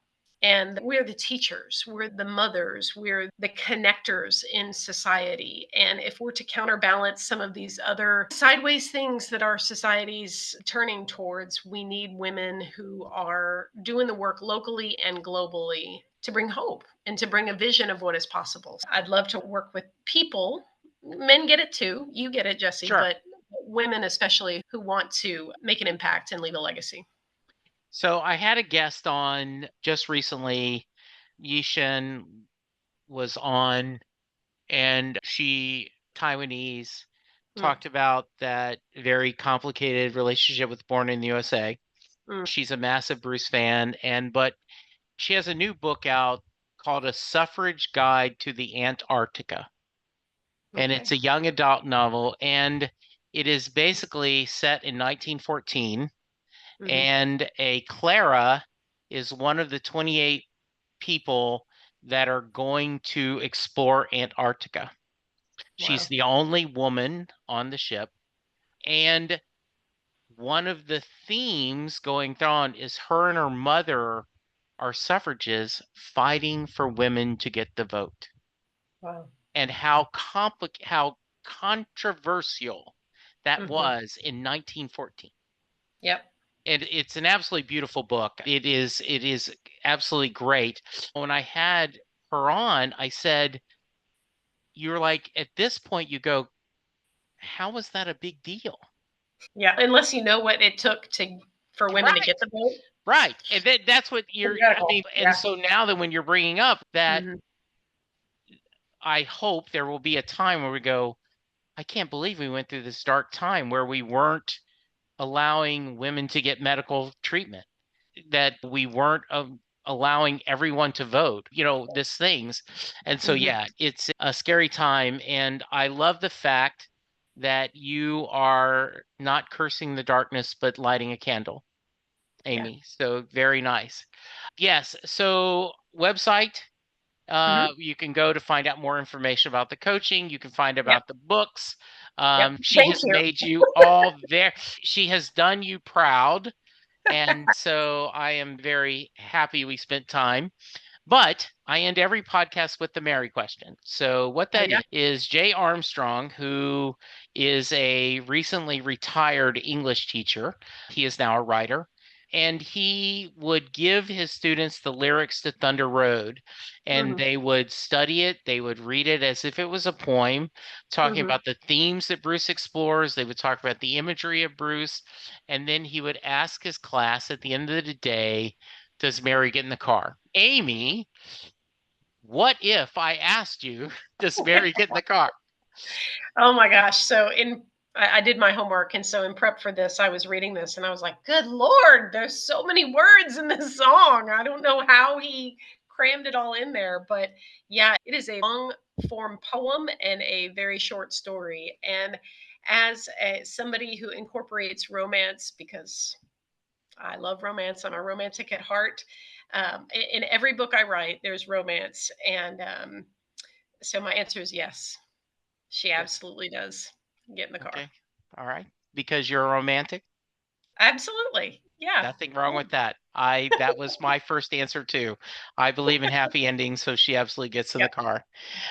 And we're the teachers, we're the mothers, we're the connectors in society. And if we're to counterbalance some of these other sideways things that our society's turning towards, we need women who are doing the work locally and globally to bring hope and to bring a vision of what is possible. I'd love to work with people. Men get it too. You get it, Jesse, Sure. but women especially who want to make an impact and leave a legacy. So I had a guest on just recently. Yishan was on, and she, Taiwanese, Mm, talked about that very complicated relationship with Born in the USA. mm, She's a massive Bruce fan, and but she has a new book out called A Suffrage Guide to the Antarctica. And it's okay. a young adult novel, and it is basically set in 1914. Hmm. And a Clara is one of the 28 people that are going to explore Antarctica. She's Wow. the only woman on the ship. And one of the themes going on is her and her mother are suffragists fighting for women to get the vote, Wow. and how controversial that Hmm. was in 1914. Yep. And it's an absolutely beautiful book. It is absolutely great. When I had her on, I said, you're like, at this point you go, how was that a big deal? Yeah. Unless you know what it took for women to Right. get the vote. Right. And that's what Pretty I radical. mean, and Yeah. so now that when you're bringing up that, Hmm. I hope there will be a time where we go, I can't believe we went through this dark time where we weren't allowing women to get medical treatment, that we weren't allowing everyone to vote, these things. And so, Hmm. yeah, it's a scary time. And I love the fact that you are not cursing the darkness, but lighting a candle, Yeah. Amy. So very nice. Yes. So, website. Hmm. You can go to find out more information about the coaching. You can find Yep. about the books. Yep. She Thank has you. made you all there. She has done you proud. And so I am very happy we spent time. But I end every podcast with the Mary question. So, what Oh that yeah. is Jay Armstrong, who is a recently retired English teacher. He is now a writer. And he would give his students the lyrics to Thunder Road, and Hmm. they would study it. They would read it as if it was a poem, talking Hmm. about the themes that Bruce explores. They would talk about the imagery of Bruce. And then he would ask his class at the end of the day, does Mary get in the car? Amy, what if I asked you, does Mary get in the car? Oh my gosh. I did my homework, and so in prep for this, I was reading this, and I was like, "Good Lord, there's so many words in this song." I don't know how he crammed it all in there, but yeah, it is a long form poem and a very short story. And somebody who incorporates romance, because I love romance, I'm a romantic at heart. In every book I write, there's romance, and so my answer is yes. She Good. absolutely does get in the car. Okay. All right. Because you're a romantic? Absolutely. Yeah. Nothing wrong with that. That was my first answer too. I believe in happy endings, so she absolutely gets in the Yep. car.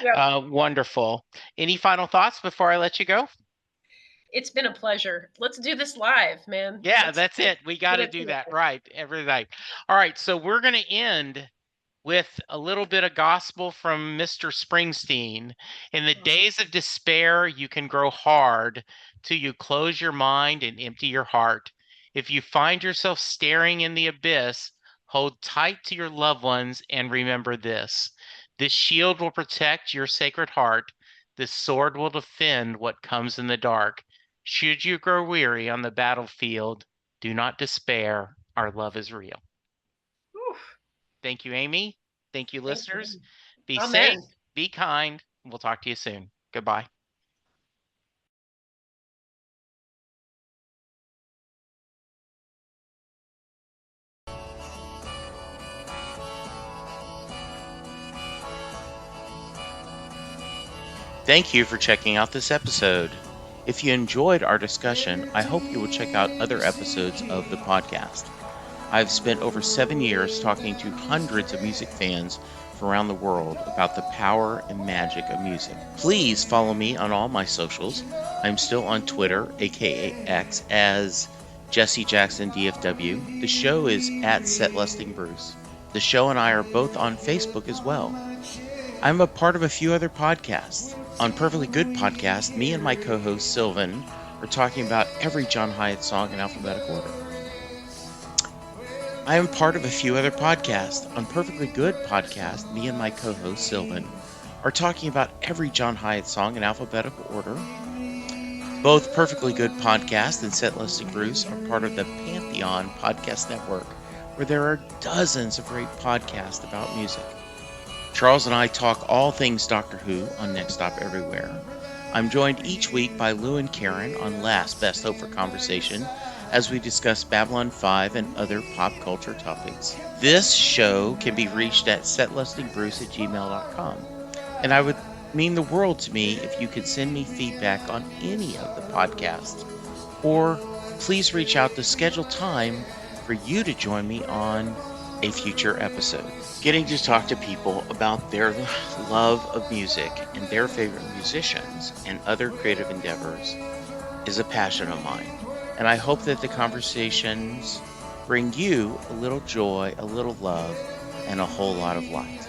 Yep. Wonderful. Any final thoughts before I let you go? It's been a pleasure. Let's do this live, man. Yeah, Let's that's it. We got get to it do that together. right every night. All right, so we're going to end with a little bit of gospel from Mr. Springsteen. In the Awesome. days of despair, you can grow hard till you close your mind and empty your heart. If you find yourself staring in the abyss, hold tight to your loved ones and remember this. This shield will protect your sacred heart. This sword will defend what comes in the dark. Should you grow weary on the battlefield, do not despair. Our love is real. Oof. Thank you, Amy. Thank you, Thank listeners. you. Be safe, Amen. be kind. We'll talk to you soon. Goodbye. Thank you for checking out this episode. If you enjoyed our discussion, I hope you will check out other episodes of the podcast. I've spent over 7 years talking to hundreds of music fans from around the world about the power and magic of music. Please follow me on all my socials. I'm still on Twitter, aka X, as Jesse Jackson DFW. The show is at Setlusting Bruce. The show and I are both on Facebook as well. I'm a part of a few other podcasts. On Perfectly Good Podcast, me and my co-host Sylvan are talking about every John Hyatt song in alphabetical order. I am part of a few other podcasts. On Perfectly Good Podcast, me and my co-host Sylvan are talking about every John Hyatt song in alphabetical order. Both Perfectly Good Podcast and Set Listing Bruce are part of the Pantheon Podcast Network, where there are dozens of great podcasts about music. Charles and I talk all things Doctor Who on Next Stop Everywhere. I'm joined each week by Lou and Karen on Last Best Hope for Conversation. as we discuss Babylon 5 and other pop culture topics. This show can be reached at setlistingbruce@gmail.com. And I would mean the world to me if you could send me feedback on any of the podcasts. Or please reach out to schedule time for you to join me on a future episode. Getting to talk to people about their love of music and their favorite musicians and other creative endeavors is a passion of mine. And I hope that the conversations bring you a little joy, a little love, and a whole lot of light.